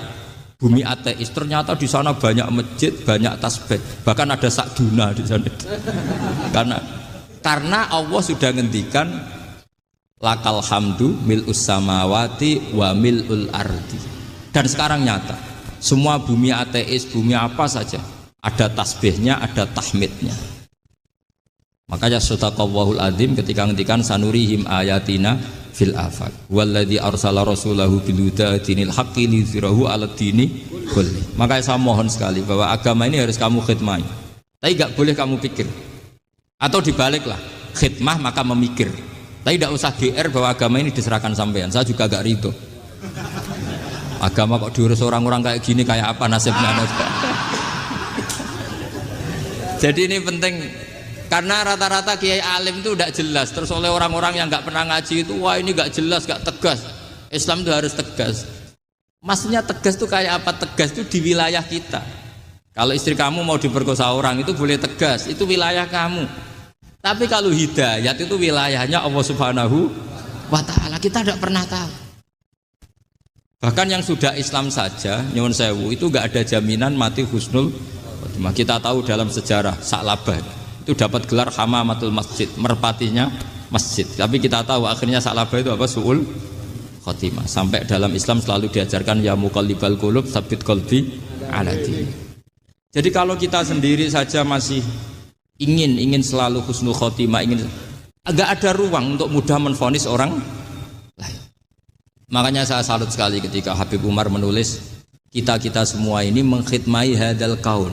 bumi ateis ternyata di sana banyak masjid, banyak tasbih, bahkan ada sakduna di sana. Karena Allah sudah ngendikan lakal hamdu mil'us samawati wa mil'ul ardi. Dan sekarang nyata semua bumi ateis, bumi apa saja ada tasbihnya, ada tahmidnya. Makanya sadaqallahul adzim ketika ngendikan sanurihim ayatina fil afaq walladzi arsala rasulahu bil huda dinil haqqi liyuzhirahu 'alad dini kulli. Makanya saya mohon sekali bahwa agama ini harus kamu khidmah. Tapi enggak boleh kamu pikir. Atau dibaliklah, khidmah maka memikir. Tapi tidak usah GR bahwa agama ini diserahkan sampean. Saya juga gak ridho. Agama kok diurus orang-orang kayak gini, kayak apa nasibnya? Jadi ini penting karena rata-rata kiai alim itu tidak jelas. Terus oleh orang-orang yang nggak pernah ngaji itu, wah ini nggak jelas, nggak tegas. Islam itu harus tegas. Maksudnya tegas itu kayak apa? Tegas itu di wilayah kita. Kalau istri kamu mau diperkosa orang itu boleh tegas, itu wilayah kamu. Tapi kalau hidayat itu wilayahnya Allah Subhanahu wa ta'ala, kita tidak pernah tahu. Bahkan yang sudah Islam saja, nyuwun sewu, itu enggak ada jaminan mati husnul khotimah. Kita tahu dalam sejarah Sa'labah itu dapat gelar hamamatul masjid, merpatinya masjid. Tapi kita tahu akhirnya Sa'labah itu apa? Su'ul khotimah. Sampai dalam Islam selalu diajarkan ya muqallibal qulub tsabbit qalbi ala dini. Jadi kalau kita sendiri saja masih ingin selalu husnul khotimah, agak ada ruang untuk mudah menvonis orang lain. Makanya saya salut sekali ketika Habib Umar menulis kita semua ini mengkhidmai hadal kaun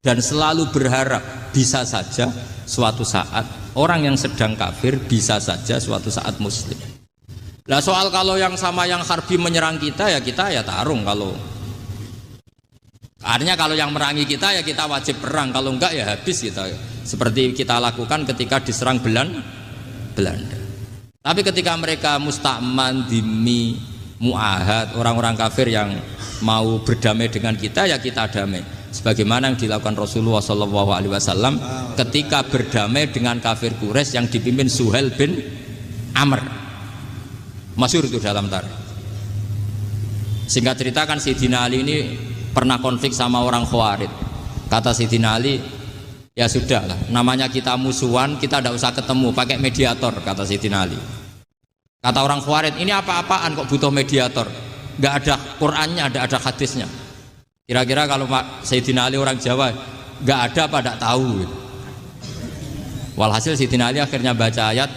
dan selalu berharap bisa saja suatu saat orang yang sedang kafir bisa saja suatu saat muslim. Nah soal kalau yang sama yang harbi menyerang kita ya tarung. Kalau artinya kalau yang merangi kita ya kita wajib perang, kalau enggak ya habis kita. Seperti kita lakukan ketika diserang Belanda. Tapi ketika mereka musta'man, dhimmi, mu'ahad, orang-orang kafir yang mau berdamai dengan kita, ya kita damai. Sebagaimana yang dilakukan Rasulullah SAW ketika berdamai dengan kafir Quraisy yang dipimpin Suhail bin Amr. Masyhur itu dalam tarikh. Singkat cerita kan Sayyidina Ali ini pernah konflik sama orang Khawarij. Kata Sayyidina Ali, ya sudah lah, namanya kita musuhan, kita tidak usah ketemu, pakai mediator, kata Sayyidina Ali. Kata orang Khawarij, ini apa-apaan kok butuh mediator? Nggak ada Qur'annya, ada hadisnya. Kira-kira kalau Pak Sayyidina Ali orang Jawa, nggak ada apa tidak tahu. Walhasil Sayyidina Ali akhirnya baca ayat,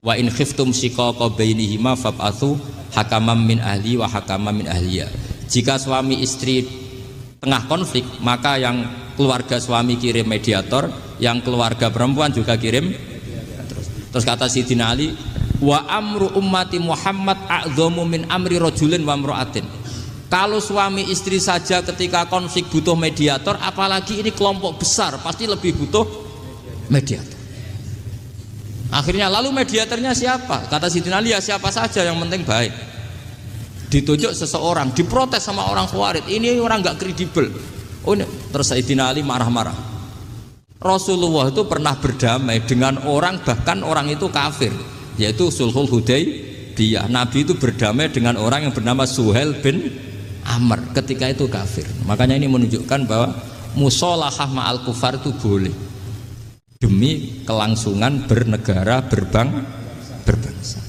wa in khiftum shiqaqa bainihima fab'atsu hakaman min ahli wa hakaman min ahliya. Jika suami istri tengah konflik, maka yang keluarga suami kirim mediator, yang keluarga perempuan juga kirim. Terus kata Sayyidina Ali, wa amru ummati Muhammad a'dhamu min amri rajulin wa imra'atin. Kalau suami istri saja ketika konflik butuh mediator, apalagi ini kelompok besar pasti lebih butuh mediator. Akhirnya lalu mediatornya siapa? Kata Sayyidina Ali, ya siapa saja yang penting baik. Ditunjuk seseorang, diprotes sama orang Khawarij, ini orang nggak kredibel. Oh ini, terus Sayyidina Ali marah-marah. Rasulullah itu pernah berdamai dengan orang, bahkan orang itu kafir, yaitu Sulhul Hudaybiyah. Nabi itu berdamai dengan orang yang bernama Suhail bin Amr ketika itu kafir. Makanya ini menunjukkan bahwa musolahah ma'al kufar itu boleh demi kelangsungan bernegara, berbangsa.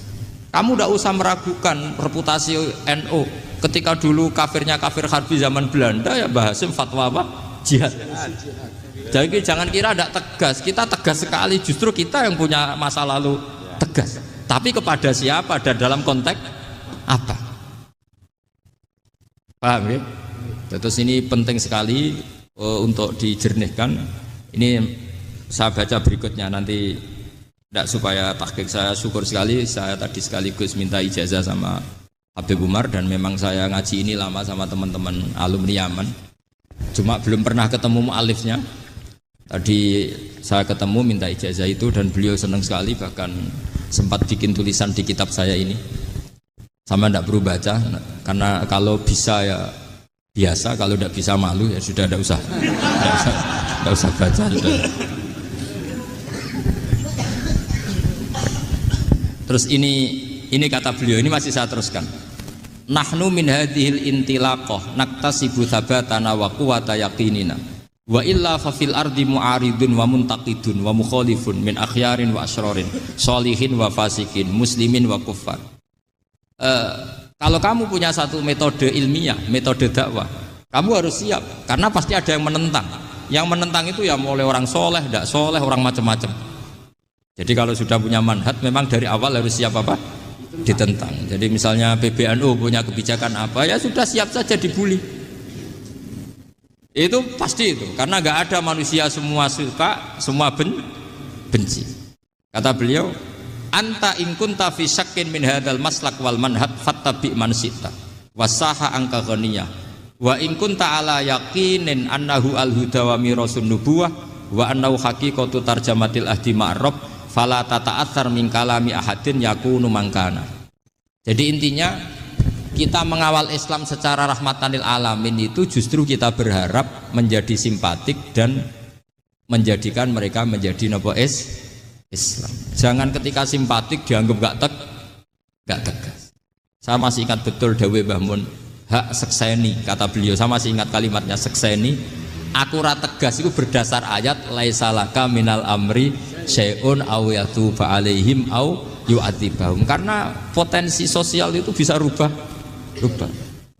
Kamu tidak usah meragukan reputasi NU. Ketika dulu kafirnya kafir harbi zaman Belanda, ya Mbah Hasim fatwa apa? Jihad. Jadi jangan kira tidak tegas. Kita tegas sekali. Justru kita yang punya masa lalu tegas. Tapi kepada siapa dan dalam konteks apa? Paham ya? Terus ini penting sekali untuk dijernihkan. Ini saya baca berikutnya nanti. Tidak supaya tahqiq, saya syukur sekali, saya tadi sekaligus minta ijazah sama Habib Umar dan memang saya ngaji ini lama sama teman-teman alumni Yaman. Cuma belum pernah ketemu mu'alifnya. Tadi saya ketemu minta ijazah itu dan beliau senang sekali, bahkan sempat bikin tulisan di kitab saya ini. Sama tidak perlu baca, karena kalau bisa ya biasa, kalau tidak bisa malu ya sudah, tidak usah baca sudah. Terus ini kata beliau, ini masih saya teruskan. Nahnu min hadhil intilaqah naktasibu thabatana wa quwwata yaqinina wa illa fa fil ardi mu'aridun wa muntaqidun wa mukhalifun min akhyarin wa asrarin sholihin wa fasikin muslimin wa kuffar. Kalau kamu punya satu metode ilmiah, metode dakwah, kamu harus siap karena pasti ada yang menentang. Yang menentang itu ya mulai orang soleh, tidak soleh, orang macam-macam. Jadi kalau sudah punya manhaj, memang dari awal harus siap apa? Ditentang. Jadi misalnya PBNU punya kebijakan apa, ya sudah siap saja dibully. Itu pasti itu, karena nggak ada manusia semua suka, semua benci. Kata beliau, anta in kunta fi syakkin min hadzal maslak wal manhaj fattabi man syi'ta wasaha angka ghaniyah wa in kunta ala yaqinin annahu al huda wa mirasun nubuwah wa annahu haqiqatu tarjamatil ahdi ma'rab fala tata'atsar min kalami ahadin yakunu mangkana. Jadi intinya kita mengawal Islam secara rahmatan lil alamin itu justru kita berharap menjadi simpatik dan menjadikan mereka menjadi napa Islam. Jangan ketika simpatik dianggap gak tegas. Saya masih ingat betul dawuh Mbah Mun, hak sekseni, kata beliau. Saya masih ingat kalimatnya sekseni. Akurat tegas itu berdasar ayat laisalaka minal amri syai'un aw yatuba alaihim aw yu'adzibahum. Karena potensi sosial itu bisa rubah.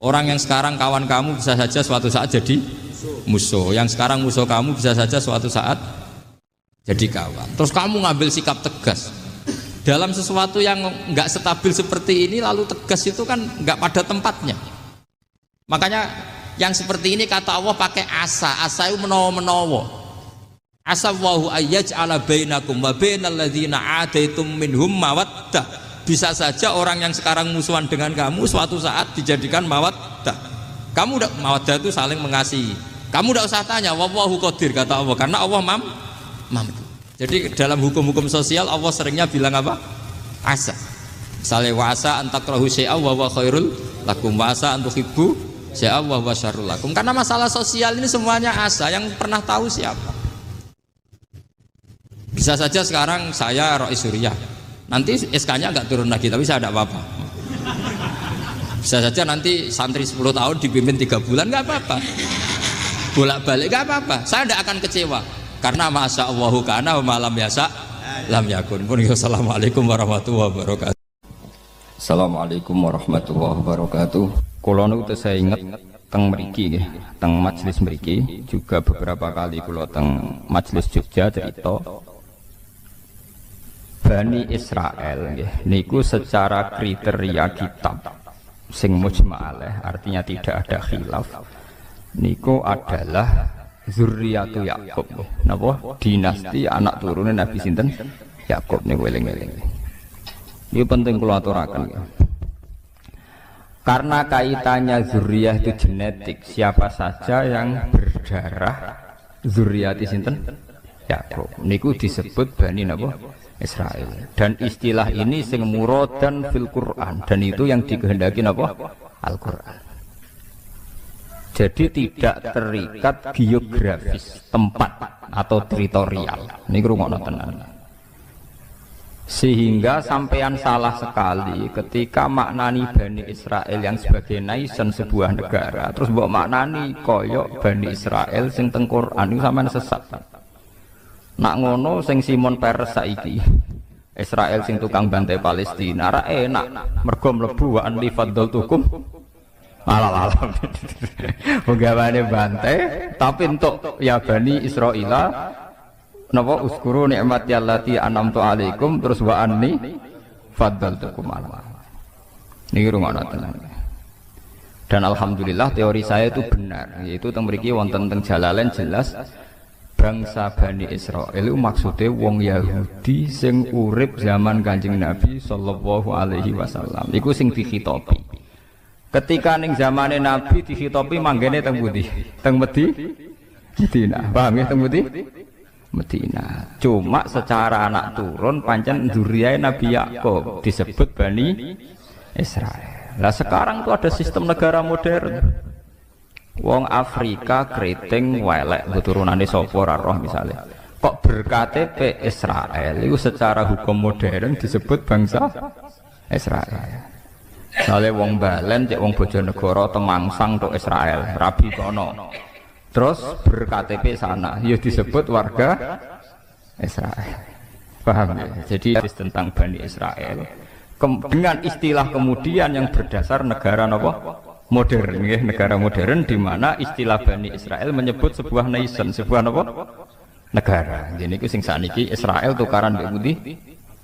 Orang yang sekarang kawan kamu bisa saja suatu saat jadi musuh. Yang sekarang musuh kamu bisa saja suatu saat jadi kawan. Terus kamu ngambil sikap tegas dalam sesuatu yang nggak stabil seperti ini, lalu tegas itu kan nggak pada tempatnya. Makanya yang seperti ini kata Allah pakai asa itu menawa. Asa wahu ayyaj'ala bainakum wa bainal ladzina adaitum minhum mawaddah. Bisa saja orang yang sekarang musuhan dengan kamu suatu saat dijadikan mawaddah. Kamu udah mawaddah itu saling mengasihi. Kamu udah usah tanya, wallahu qadir, kata Allah, karena Allah mampu. Jadi dalam hukum-hukum sosial Allah seringnya bilang apa? Asa. Misalnya wasa antakrahu syai'a wa huwa khairul lakum, wasa antuhibbu syai'a wa huwa syarrul lakum. Karena masalah sosial ini semuanya asa, yang pernah tahu siapa? Bisa saja sekarang saya Rois Surya, nanti SK-nya enggak turun lagi, tapi saya tidak apa-apa. Bisa saja nanti santri 10 tahun dipimpin 3 bulan, enggak apa-apa. Bolak-balik enggak apa-apa. Saya tidak akan kecewa. Karena masya Allahu kana wa malam yasa lam yakun. Assalamualaikum warahmatullahi wabarakatuh. Assalamualaikum warahmatullahi wabarakatuh. Kula niku saya ingat teng mriki nggih, teng majelis mriki juga beberapa kali kula teng majelis Jogja cerita Bani Israel nggih niku secara kriteria kitab sing mujma'alah, artinya tidak ada khilaf, niku adalah Zurriyatu Yakub, napa? Dinasti anak turune Nabi sinten? Yakub niku eling-eling. Ini penting kula aturaken. Karena kaitannya zuriyah itu genetik, siapa saja yang berdarah zurriyati sinten? Yakub. Niku disebut Bani napa? Israel. Dan istilah ini sing muradan fil Quran, dan itu yang dikehendaki napa? Al-Quran. Jadi tidak terikat geografis tempat atau teritorial. Ini ngrungokno tenan. Sehingga sampean salah sekali ketika maknani Bani Israel yang sebagai nation sebuah negara, terus mbok maknani koyok Bani Israel sing teng Quran, itu sampean sesat. Nak ngono sing Simon Peres saiki Israel sing tukang bantai Palestina ra enak mergo mlebu wa an li faddaltukum alam penggawane bantai, tapi untuk ya Bani Israila napa uskuru nikmati allati an'amtu alaikum, terus wa anni faddaltukum alam. Niki rungokno tenan. Dan alhamdulillah teori saya itu benar, yaitu teng mriki wonten teng Jalalain jelas bangsa Bani Israel itu maksudnya wong Yahudi sing urip zaman Kanjeng Nabi sallallahu alaihi wasallam. Iku sing dikhitopi. Ketika ning zamane Nabi dikhitopi manggene teng pundi? Teng Medina. Paham ya teng pundi? Medina. Cuma secara anak turun pancen dzurriyyah Nabi Yakub disebut Bani Israel. Lah sekarang tuh ada sistem negara modern. Wong Afrika keriting welek keturunane sapa ora roh misale. Kok berKTP Israel itu secara hukum modern disebut bangsa Israel. Misale wong Balen cek wong Bojonegoro Temangsang tok Israel, Rabi kono. Terus berKTP sana, ya disebut warga Israel. Paham ya? Jadi tentang Bani Israel dengan istilah kemudian yang berdasar negara apa? Modern ya, negara modern di mana istilah Bani Israel menyebut sebuah nation, sebuah apa? Negara. Jadi itu sing saniki Israel tukaran mbek pundi?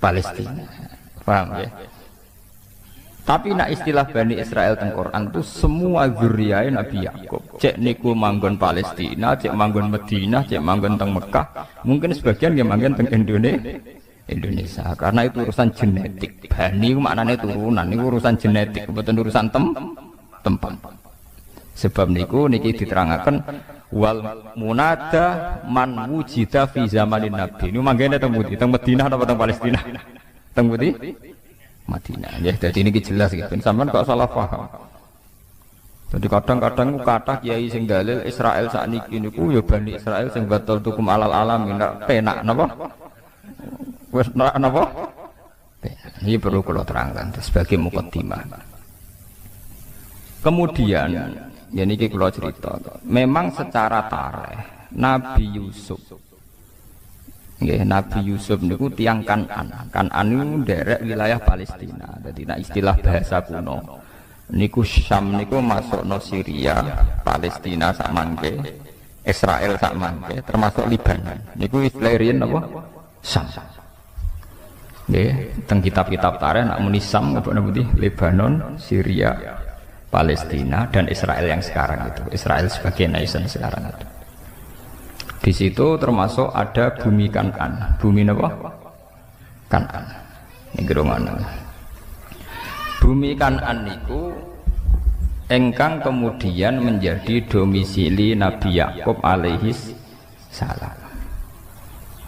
Palestina. Paham ya? Tapi nak istilah Bani Israel teng Quran itu semua zuriyah Nabi Yakub. Cek niku manggon Palestina, cek manggon Madinah, cek manggon teng Mekah, mungkin sebagian yang manggon teng Indonesia. Karena itu urusan genetik. Bani itu maknanya turunan, ini urusan genetik, bukan urusan tempat. Sebab niku niki diterangkan wal munada man wujida fi zamanin Nabi. Ini manggene teng Budi, teng Madinah atau teng Palestina? Teng Budi? Madinah. Ya, jadi ini jelas gitu. Sampeyan kok salah paham. Jadi kadang-kadang kata kiai sing dalil Israel sakniki niku ya Bani Israel sing batal tukum alal alamin penak napa? Wis napa? Ini perlu kula terangkan sebagai mukadimah. Kemudian ya niki kula cerita. Memang secara tarikh Nabi Yusuf nggih, Nabi Yusuf niku tiyang Kan'an. Kan'an niku nderek wilayah Palestina. Dadi nek istilah bahasa kuno niku Syam niku masukno Syria, Palestina sak mangke, Israel sak mangke, termasuk Libanon. Niku istilah riyen napa? Syam. Nggih, teng kitab-kitab tarikh nek muni Syam apa napa Lebanon, Syria, Palestina dan Israel yang sekarang itu. Israel sebagai nation sekarang itu. Di situ termasuk ada bumi Kan'an. Bumi apa? Kan'an. Ini geromana. Bumi Kan'an itu engkang kemudian menjadi domisili Nabi Yakub alaihis salam.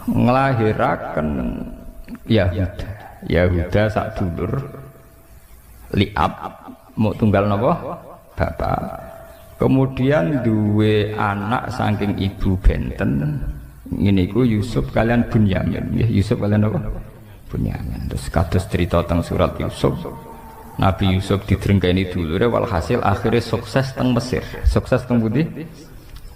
Ngelahirakan Yahuda. Yahuda sak dulur Liab mau tunggal napa? Bapak. Kemudian duwe anak saking ibu benten ini ku Yusuf kalian Bunyamin ya, Yusuf kalian apa? Bunyamin. Terus kados cerita teng surat Yusuf Nabi Yusuf didrengkeni dulure walhasil akhirnya sukses teng Mesir. Sukses teng pundi?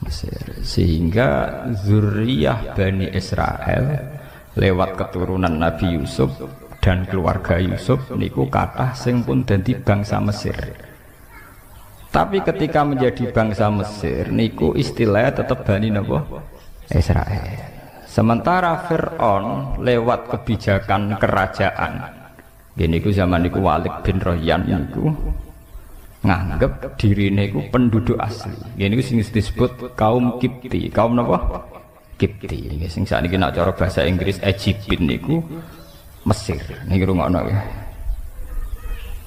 Mesir. Sehingga zuriyah Bani Israel lewat keturunan Nabi Yusuf dan keluarga Yusuf niku kathah sing pun dadi bangsa Mesir. Tapi ketika menjadi bangsa Mesir niku istilahnya tetap Bani napa? Israel. Sementara Fir'aun lewat kebijakan kerajaan gini ku zaman niku Walid bin Royan niku nganggep diri niku penduduk asli. Gini ku sing disebut kaum Kipti. Kaum napa? Kipti. Sing sakniki nek cara bahasa Inggris Egypt niku Mesir. Niki rungokno ya.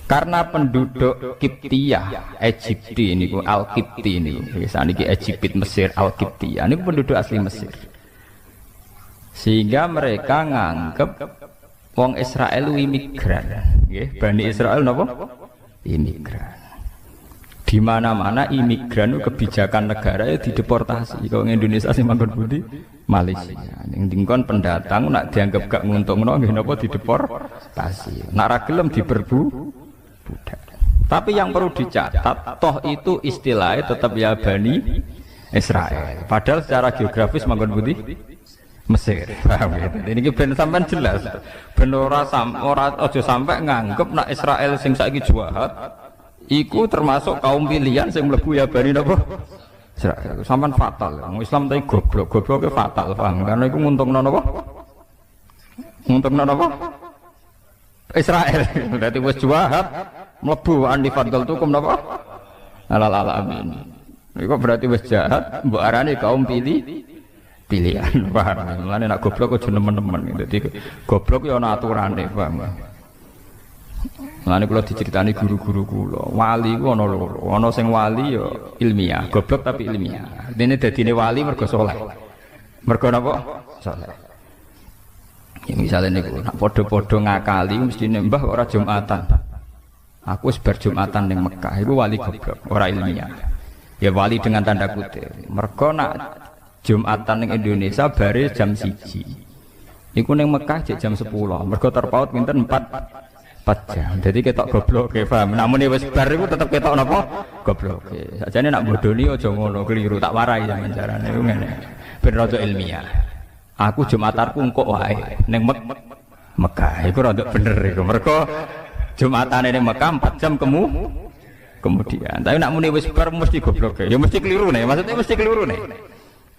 Karena penduduk Kiptiyah, Egypti ini, Al-Kipti ini, misalnya Egypt, Mesir, Al-Kiptiyah, ini penduduk asli Mesir. Sehingga mereka nganggep wong Israel imigran, Bani Israel napa? Imigran. Di mana-mana imigran kebijakan negara itu dideportasi. Kalau Indonesia sih manggon budi, Malaysia. Yang dingkon pendatang nak dianggap gak nguntungno nggih napa dideportasi. Nak ra gelem diberbu. Tapi yang perlu dicatat, toh itu istilahnya tetap ya Bani Israel. Padahal secara geografis manggon budi Mesir. Paham ya? Ini ben sampean jelas. Ben ora aja sampai nganggep nak Israel sing saiki jahat iku termasuk kaum pilihan sing mlebu ya Bani napa? Israel. Sampean fatal. Wong Islam tapi goblok-gobloke fatal, paham? Karena iku nguntungno napa? Nguntungno napa? Israel. Berarti wis jahat mlebu andi fadl tukum napa? Alal alamin. Iku berarti wis jahat mbok arani kaum pilihan. Paham? Mulane nek goblok aja nemen-nemen. Dadi goblok ya ana aturane, paham? Mulane kula diceritani guru-guru kula, wali ku ana loro. Ana sing wali ya ilmiah, goblok tapi ilmiah. Dene dadine wali mergo saleh. Mergo napa? soleh. Ya misalnya niku nak podo-podo ngakali mesti nembah ora Jumatan. Aku wis bar Jumatan ning Mekah iku wali goblok, ora ilmiah. Ya wali dengan tanda kutip. Mergo nak Jumatan ning Indonesia bare jam 1. Iku ning Mekah jam 10. Mergo terpaut pinten 4 jam. Jadi ketok goblok ke paham. Namun wis bar iku tetep ketok napa? Goblok. Sajane nak bodoni aja ngono, keliru tak warai sampeyan carane iku ngene. Ben rada ilmiah. Aku Jumatarku engko wae ning Mekah. Iku rada bener iku. Mergo Jumatane ning Mekah 4 jam kemudian. Tapi nak muni wis bar mesti goblok. Ya mesti keliru nih. Maksudnya mesti keliru nih.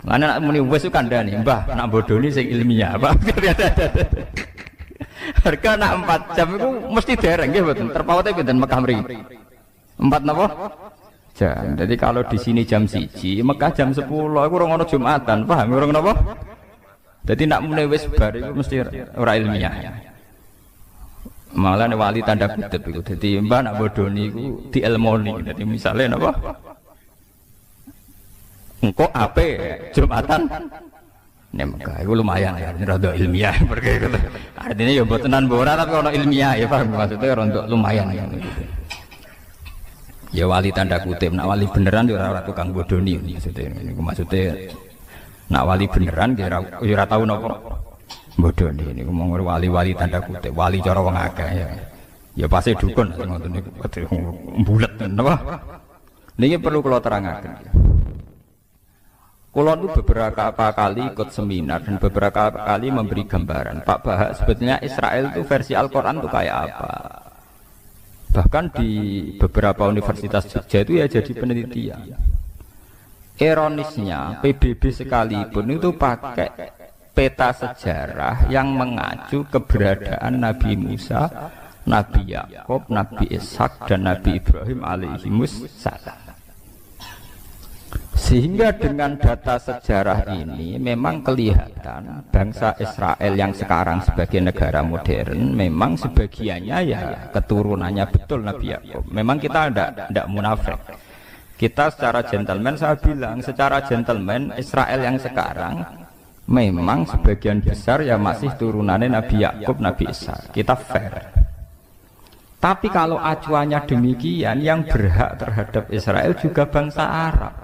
Mana nak muni wis ku kandhani, Mbah, nak bodoni sing ilmiah. Harga nak 4 jam itu mesti dereng nggih mboten. Terpaute pinten Mekah mriki? 4 napa? Jam. Jadi kalau di sini jam 1, Mekah jam 10 iku ora ono Jumatan, paham ora napa? Jadi nak muni wis bar iku mesti ora ilmiah. Malah wali tanda kutip iku. Dadi Mbah nak bodoni iku dielmoni. Dadi misale napa? Engko ape Jumatan nek Mekah iku lumayan ya, rada ilmiah perkara itu. Artinya ya mbotenan ora tapi ono ilmiah ya paham maksudnya rada lumayan ya gitu. Ya wali tanda kutip, nak wali beneran ya ora tukang bodoni maksudnya niku maksudnya nak wali beneran ya ora tau napa bodoni niku mung wali-wali tanda kutip, wali cara wong akeh ya. Ya pasti dukun ngoten niku bulet napa. Niki perlu kula terangaken. Kulo itu beberapa kali ikut seminar dan beberapa kali memberi gambaran. Pak Bahak sebetulnya Israel itu versi Al-Quran itu kayak apa? Bahkan di beberapa universitas Jogja itu ya jadi penelitian. Ironisnya PBB sekalipun itu pakai peta sejarah yang mengacu keberadaan Nabi Musa, Nabi Yakub, Nabi Ishak dan Nabi Ibrahim alaihimus salam. Sehingga dengan data sejarah ini memang kelihatan bangsa Israel yang sekarang sebagai negara modern memang sebagiannya ya keturunannya betul Nabi Yakub. Memang kita tidak munafik. Kita secara gentleman, saya bilang secara gentleman Israel yang sekarang memang sebagian besar ya masih turunannya Nabi Yakub, Nabi Ishak. Kita fair. Tapi kalau acuannya demikian, yang berhak terhadap Israel juga bangsa Arab.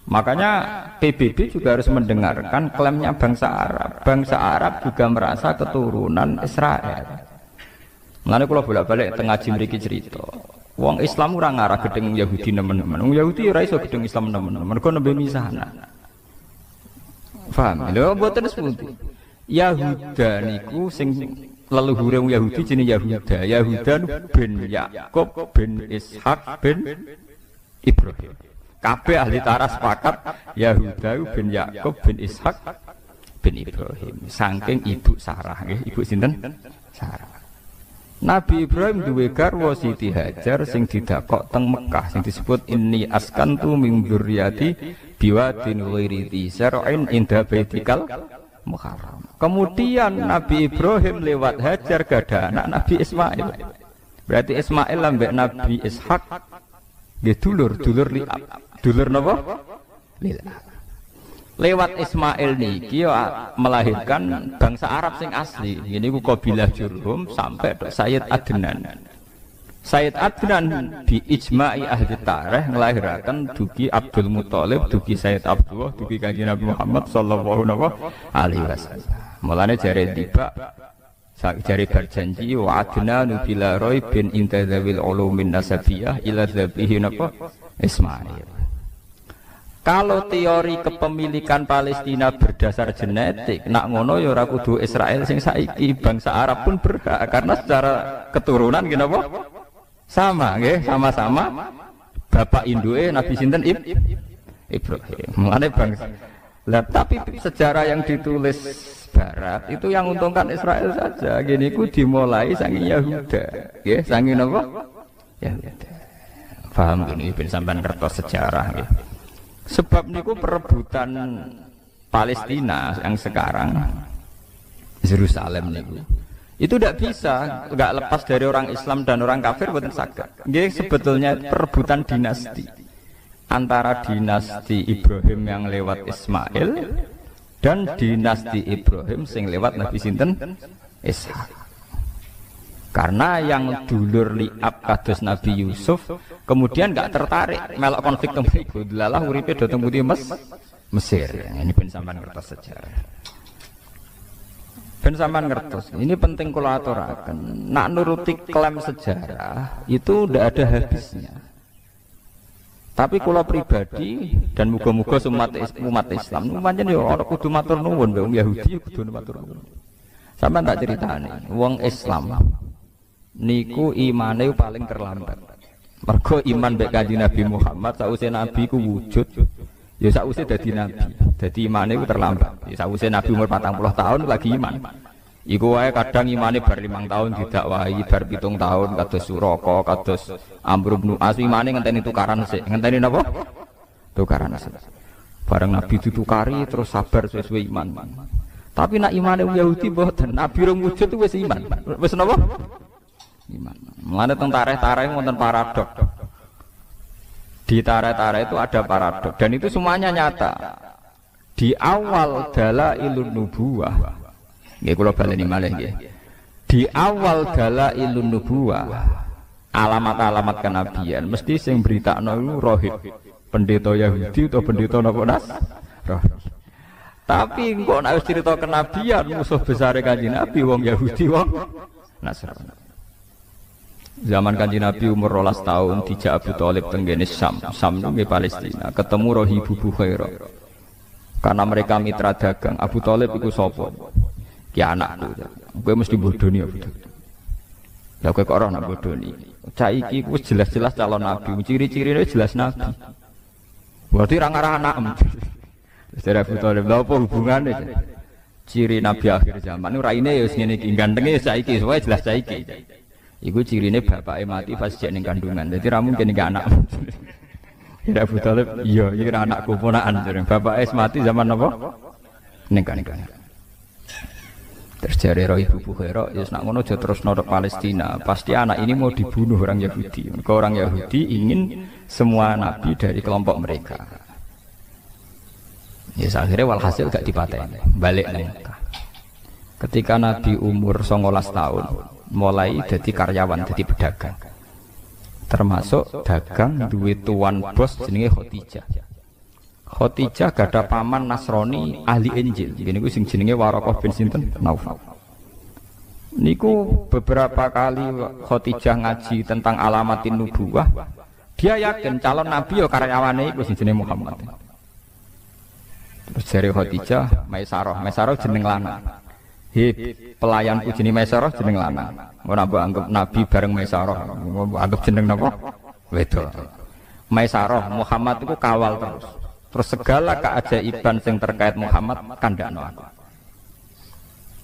Makanya PBB juga harus mendengarkan klaimnya bangsa Arab. Bangsa Arab juga merasa keturunan Israel. Mulane kula bolak-balik teng ngaji mriki cerita. Wong Islam ora ngarah gedeng Yahudi nemen-nemen. Wong Yahudi ora iso gedeng Islam nemen-nemen. Mergo nembe misahna. Paham? Lho mboten sepundi. Yahuda niku sing leluhure wong Yahudi jenenge Yahuda. Yahuda bin Yakub bin Ishak bin Ibrahim. Kabeh ahli tarikh sepakat Yahuda bin Yakub bin Ishak bin Ibrahim. Saking ibu Sarah nggih, ibu sinten? Sarah. Nabi Ibrahim duwe garwa Siti Hajar sing didakok teng Mekah sing disebut inni askantu min dzurriyyati biwadin ghairi dzar'in inda baitikal muharram. Kemudian Nabi Ibrahim lewat Hajar gadah anak Nabi Ismail. Berarti Ismail lambek Nabi Ishak nggih dulur liab. Dulur napa? Lil'ab. Lewat Ismail niki melahirkan bangsa Arab sing asli. Ini ku kabilah Jurhum sampai ke Sayyid Adnan. Sayyid Adnan bi ijma'i ahli tarikh melahirkan dugi Abdul Muthalib, dugi Sayyid Abdullah, dugi Kanjeng Nabi Muhammad sallallahu alaihi wasallam. Mulane jare tiba jari berjanji wa adnanu bila raibin inta dzawil ulumin nasabiyah ila dzabihi napa Ismail. Kalau teori kepemilikan Palestina berdasar genetik, nak ngono ya ora kudu Israel sing saiki, bangsa Arab pun berhak karena secara keturunan kenapa? Sama nggih, sama-sama bapak induke Nabi sinten Ibrahim. Mulane bangsa. Lah tapi sejarah yang ditulis Barat itu yang untungkan Israel saja. Gini ku dimulai saking Yahuda, nggih, saking napa? Yahuda. Paham gini ben sampean kertas sejarah nggih. Sebab niku perebutan Palestina yang sekarang Yerusalem niku itu tidak bisa, nggak lepas dari orang Islam dan orang kafir boten saged. Nggih sebetulnya perebutan dinasti antara dinasti Ibrahim yang lewat Ismail dan dinasti Ibrahim sing lewat Nabi sinten Ishak. Karena yang dulur liab kados Nabi Yusuf kemudian nggak tertarik melok konflik tembiku, delalah uripe do teng Mesir. Ini ben sampean ngertos sejarah. Ben sampean ngertos. Ini penting kula aturaken. Nak nuruti klaim sejarah itu ndak ada habisnya. Tapi kula pribadi dan muga-muga umat Islam pancen yo ora kudu matur nuwun wong Yahudi kudu matur nuwun. Sampeyan tak critani, wong Islam niku imane paling terlambat. Mergo iman mek Kanjeng Nabi Muhammad sakwise Nabi ku wujud, ya sakwise dadi nabi. Dadi imane ku terlambat. Ya sakwise Nabi umur 40 tahun lagi iman. Iku wae kadang imane bar 5 tahun didakwahi, bar 7 tahun kados Suraka, kados Amr bin As imane ngenteni tukaran sik. Ngenteni napa? Tukaran sik. Bareng Nabi ditukari terus sabar sesuai iman. Tapi nak imane Yahudi mboten, Nabi rong wujud itu wis iman. Wis napa? Iman. Mulane teng tarikh-tarikh wonten paradok. Di tarikh-tarikh itu ada paradok dan itu semuanya nyata. Di awal dalailun nubuwah. Nggih kula baleni malih nggih. Di awal dalailun nubuwah, alamat-alamat kenabian mesti sing britakno iku rohib. Pendeta Yahudi atau pendeta napa Nas? Rohib. Tapi kok nek wis cerita kenabian musuh besar Kanjeng Nabi wong Yahudi wong Nasrani. Zaman Kanjeng Nabi umur 12 tahun dijak Abu Thalib tenggene Syam nggih Palestina, ketemu Rohibu Bukhairah. Karena mereka mitra dagang, Abu Thalib iku sapa? Ki anakku. Kowe mesti bodoni Abu Thalib. Lah kowe kok ora nak bodoni. Cah iki wis jelas-jelas calon nabi, ciri-cirine jelas nabi. Berarti ra ngarah anakem. Saudara Abu Thalib, lha apa hubungane? Ciri nabi akhir zaman raine ya wis ngene iki, gantenge saiki, wae jelas saiki. Iku cirine bapake mati pas jek ning kandungan. Dadi ra mungkin iki anak. Ya Abu Thalib, iya iki ra anakku ponakan jare. Bapake mati zaman apa? Ning kandungan. Terus jare Ibu Bukhairah, ya nak ngono aja terus nodok Palestina. Pasti anak ini mau dibunuh orang Yahudi. Mereka orang Yahudi ingin semua nabi dari kelompok mereka. Ya akhirnya walhasil gak dipateni, balik nang Mekah. Ketika Nabi umur 19 tahun, mulai jadi karyawan, jadi pedagang. Termasuk dagang duwe tuan bos jenenge Khadijah. Khadijah gada paman Nasrani ahli Injil. Niku sing jenenge Waraqah bin sinten Naufal. Niku beberapa kali Khadijah ngaji tentang alamatin nubuwah. Dia yakin calon nabi ya karyawane iku sing jenenge Muhammad. Terus jare Khadijah, Maisarah jeneng lanang. Pelayanku jeneng Maisarah jeneng lanang. Ora mbok anggap nabi bareng Maisarah. Anggap jeneng napa? Wedok. Maisarah Muhammad itu kawal terus. Terus segala keajaiban yang terkait Muhammad kandakno aku.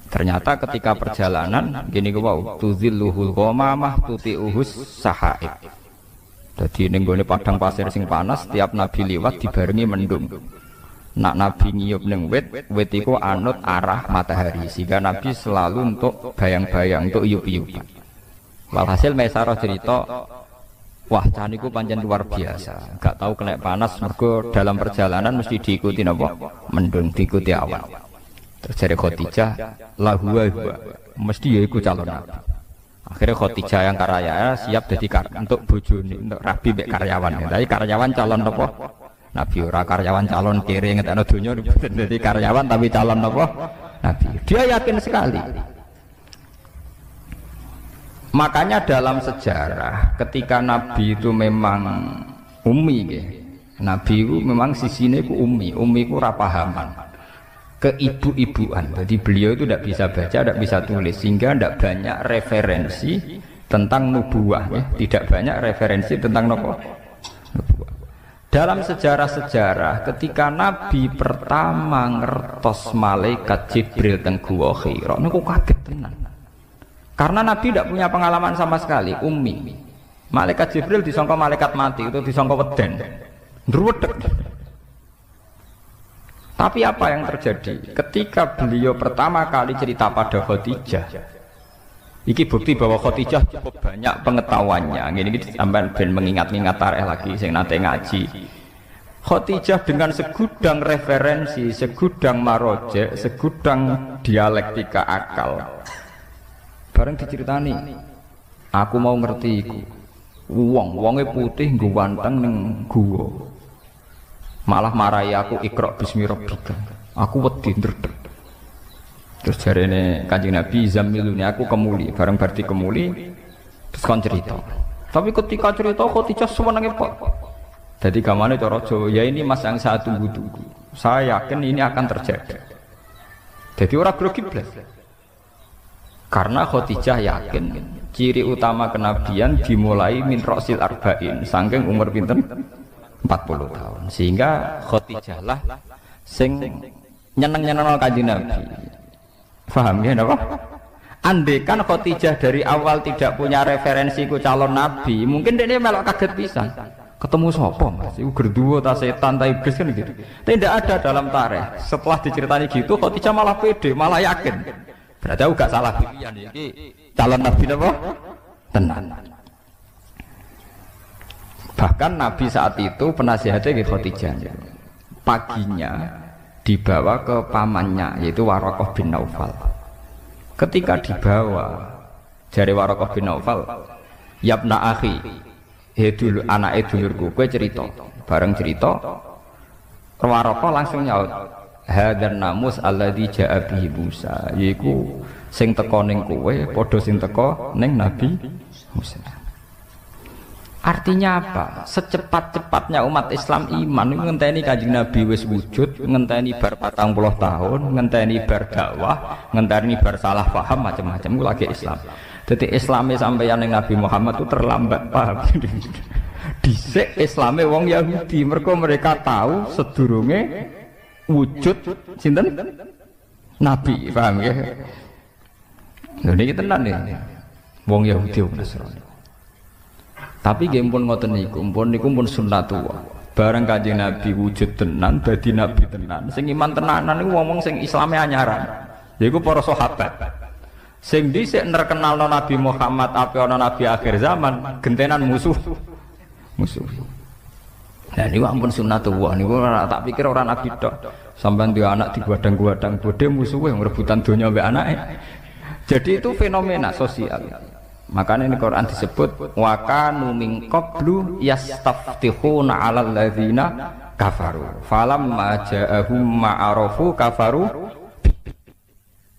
Ternyata ketika perjalanan gini ku wau tuzilluhul ghamamah tuti'uhus sahaib. Dadi ning gone padang pasir sing panas tiap nabi liwat dibarengi mendung. Nak nabi ngiyup ning wit iku anut arah matahari sehingga nabi selalu untuk bayang-bayang untuk iyup-iyupan. Walhasil Maisarah cerita, wah cah niku pancen luar biasa. Gak tahu kena panas mergo dalam perjalanan mesti diikuti napa? Mendung diikuti awan. Terus jare Khadijah, la huwa mesti ya iku calon nabi. Akhirnya Khadijah yang karya siap jadi untuk bojone, untuk rabi mek karyawan. Tapi karyawan calon napa? Nabi ora karyawan calon kere ngetekno donya dadi karyawan tapi calon apa? Nabi. Dia yakin sekali. Makanya dalam sejarah ketika Nabi itu memang ummi nggih. Nabi itu memang sisine ku ummi. Ummi ku ora pahaman. Keibu-ibuan. Jadi beliau itu tidak bisa baca, tidak bisa tulis sehingga tidak banyak referensi tentang nubuwah ya. Tidak banyak referensi tentang nubuwah. Dalam sejarah-sejarah ketika Nabi pertama ngertos malaikat Jibril teng Gua Hira niku kaget tenan. Karena Nabi tidak punya pengalaman sama sekali, ummi. Malaikat Jibril disangka malaikat mati, itu disangka weden. Ndruwedeg. Tapi apa yang terjadi? Ketika beliau pertama kali cerita pada Khadijah, iki bukti bahwa Khadijah cukup banyak pengetahuannya. Ini sampai ben mengingat-ingat tarikh lagi sing nate ngaji. Khadijah dengan segudang referensi, segudang marojek, segudang dialektika akal. Bareng diceritani, aku mau ngerti iku. Wonge putih nggo wanteng ning guwa. Malah marahi aku Iqra bismi rabbika. Aku wedi ndredeg. Terus jarene Kanjeng Nabi zamiluni aku kemuli, bareng berarti kemuli terus kon cerita. Tapi ketika cerita Khadijah sewenenge Pak. Jadi gamane cara Jawa, ya ini Mas yang saya tunggu-tunggu. Saya yakin ini akan terjadi. Jadi orang grogi blas. Karena Khadijah yakin ciri utama kenabian dimulai min rosil arba'in, saking umur pinten 40 tahun. Sehingga Khadijah lah sing nyeneng-nyeneng Kanjeng Nabi. Paham ya napa? Andaikan Khadijah dari awal tidak punya referensi ku calon nabi, mungkin dia melok kaget pisan. Ketemu sapa Mas? Iku gerduwo ta setan ta iblis kan gitu. Tidak ada dalam tarikh. Setelah diceritani gitu Khadijah malah pede, malah yakin. Berarti aku gak salah pilihan iki calon nabi napa? Tenan. Bahkan Nabi saat itu penasihatnya ke Khadijah. Paginya dibawa ke pamannya yaitu Waraqah bin Naufal. Ketika dibawa jari Waraqah bin Naufal, "Yabna akhi, he dulu anake dulurku, kowe cerita." Bareng cerita, Waraqah langsung nyaut, "Hadzal namus alladzi ja'a bihi Musa." Yaiku sing teko ning kowe padha sing teko ning Nabi Musa. Artinya apa? Secepat-cepatnya umat Islam iman ngenteni Kanjeng Nabi wis wujud, ngenteni bar 40 tahun, ngenteni bar dakwah, ngenteni bar salah paham macam-macam ku lagi Islam. Jadi Islamnya sampeyan ning Nabi Muhammad itu terlambat, paham? Dhisik Islame wong Yahudi, mereka tahu sedurunge wujud sinten? Nabi, paham ya? Lha niki tenan ya. Wong Yahudi wong Nasrani. Tapi nggih pun ngoten niku pun sunnatullah. Bareng Kanjeng Nabi wujud tenan, dadi nabi tenan. Sing iman tenanan niku ngomong sing Islame anyaran. Yaiku para sahabat. Sing dhisik nerkenalno Nabi Muhammad ape ana nabi akhir zaman, gentenan musuh. Nah niku ampun sunnatullah niku ora tak pikir ora nabi tok. Sampeyan duwe anak digadang-gadang bodhe musuhe rebutan donya mbek anake. Jadi itu fenomena sosial. Makanya ini Quran disebut wa kanu min qablu yastaftihuna 'alal ladzina kafaru falamma ja'ahum ma'arafu kafaru.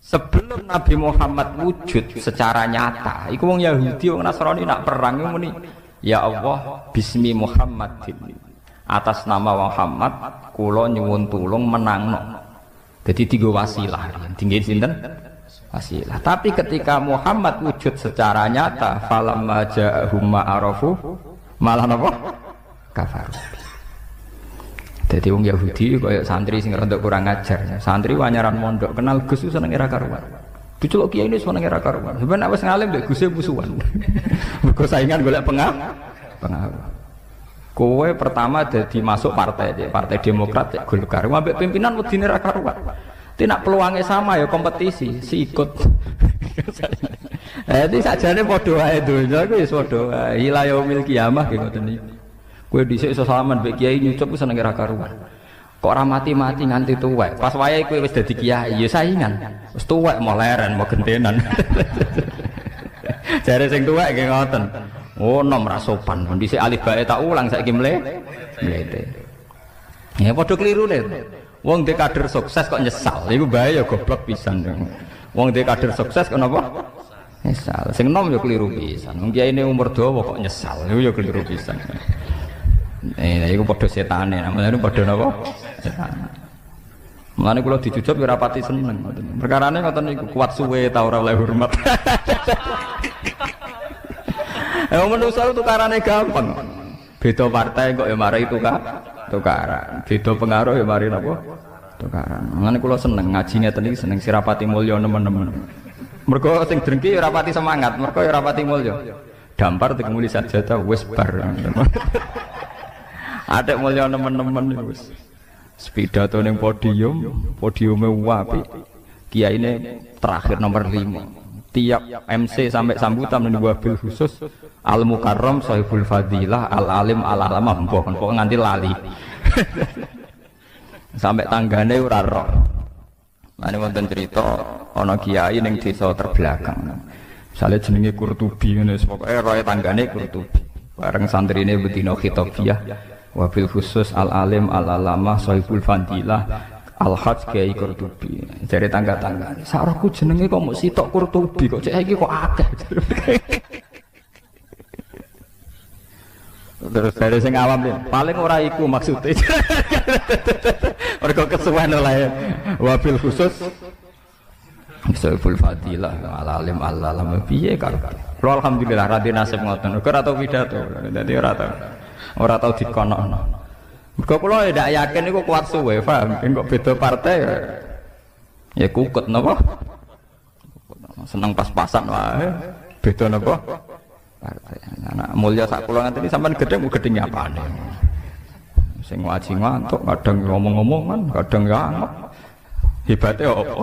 Sebelum Nabi Muhammad wujud secara nyata iku wong Yahudi wong Nasrani nak perang muni ya Allah bismi Muhammadin, atas nama Muhammad kula nyuwun tulung menangno. Jadi tiga wasilah tinggi sinten wasilah. Tapi ketika Muhammad wujud secara nyata, falamma ja'ahum ma'arafu malah napa? Kafaru. Jadi wong Yahudi kaya santri sing rada kurang ajar. Santri wanyaran mondok kenal Gus seneng ora karuan. Diceluk kiai ini seneng ora karuan. Sebenarnya wis ngalim mbek Guse musuhan. Mergo saingan golek pengaruh. Kowe pertama dadi masuk partai Demokrat cek Golkar. Ambek pimpinan wedine ra karuan. Tidak peluangnya sama ya kompetisi si ikut. Jadi sajane padha wae donya ku wis padha wae. Ila yaumil kiamah ki ngoten iki. Kowe dhisik iso salaman mbek kiai nyucup seneng ra karuan. Kok ora mati-mati nganti tuwek. Pas wayahe kowe wis dadi kiai ya saingan. Wis tuwek mau leren mau gentenan. Jare sing tuwek nggih ngoten. Oh nom ra sopan. Dhisik alif bae tak ulang saiki mlete. Ya padha klirune. Wong dhek kader sukses kok nyesal, iku bahaya goblok pisan. Wong dhek kader sukses kok napa? Nyesal. Sing nom ya keliru pisan. Wong kiyaine umur dawa kok nyesal, iku ya keliru pisan. Iku padha setane, namane padha napa? Setan. Mulane kula dicucup ya rapati seneng ngoten. Perkarane ngoten niku kuat suwe ta ora oleh hormat. Manusa tukarane gampang. Beda partai kok ya mari tukaran. Beda pengaruh ya mari napa? Tukaran. Mangane kula seneng ngaji ngeten iki seneng sirapati mulya nemen-nemen. Mergo sing drengki ora pati semangat, mergo ora pati mulya. Dampar tekemuli sajada wis bar. Adek mulya nemen-nemen wis. Pidato ning podiume apik. Kiyaine terakhir nomor 5. Tiap MC sampai sambutan ning wabil khusus Al Mukarram Sahibul Fadilah Al Alim Al Alamah mbok nganti lali. Sampai tanggane ora roh. Mane wonten cerita ana kiai ning desa terbelakang. Misale jenenge Qurtubi ngene pokoke roe tanggane Qurtubi. Bareng santrine betina khitabiyah wabil khusus al-alim al-alamah sahibul fadilah al-hajj Kiai Qurtubi. Jare tangga-tanggane, "Sakroku jenenge kok mung sitok Qurtubi kok cek iki kok akeh." Terus dari sing awam nih, paling ora iku maksudnya. Mergo kesuwen oleh wabil khusus Sahibul Fadilah al-alim al-alam piye karo. Kulo alhamdulillah ra nasib ngoten. Ora tau pidato. Dadi ora tau dikonokno. Mergo kula ndak yakin iku kuat suwe, paham? Kok beda partai ya kukut napa? Seneng pas-pasan wae. Beda napa? Partai. Anak mulya sak kula ngene sampean gedhe gedhe apane. Sing ngaji ngantuk, kadang ngomong-ngomong kan, kadang ya angop. Hebate opo?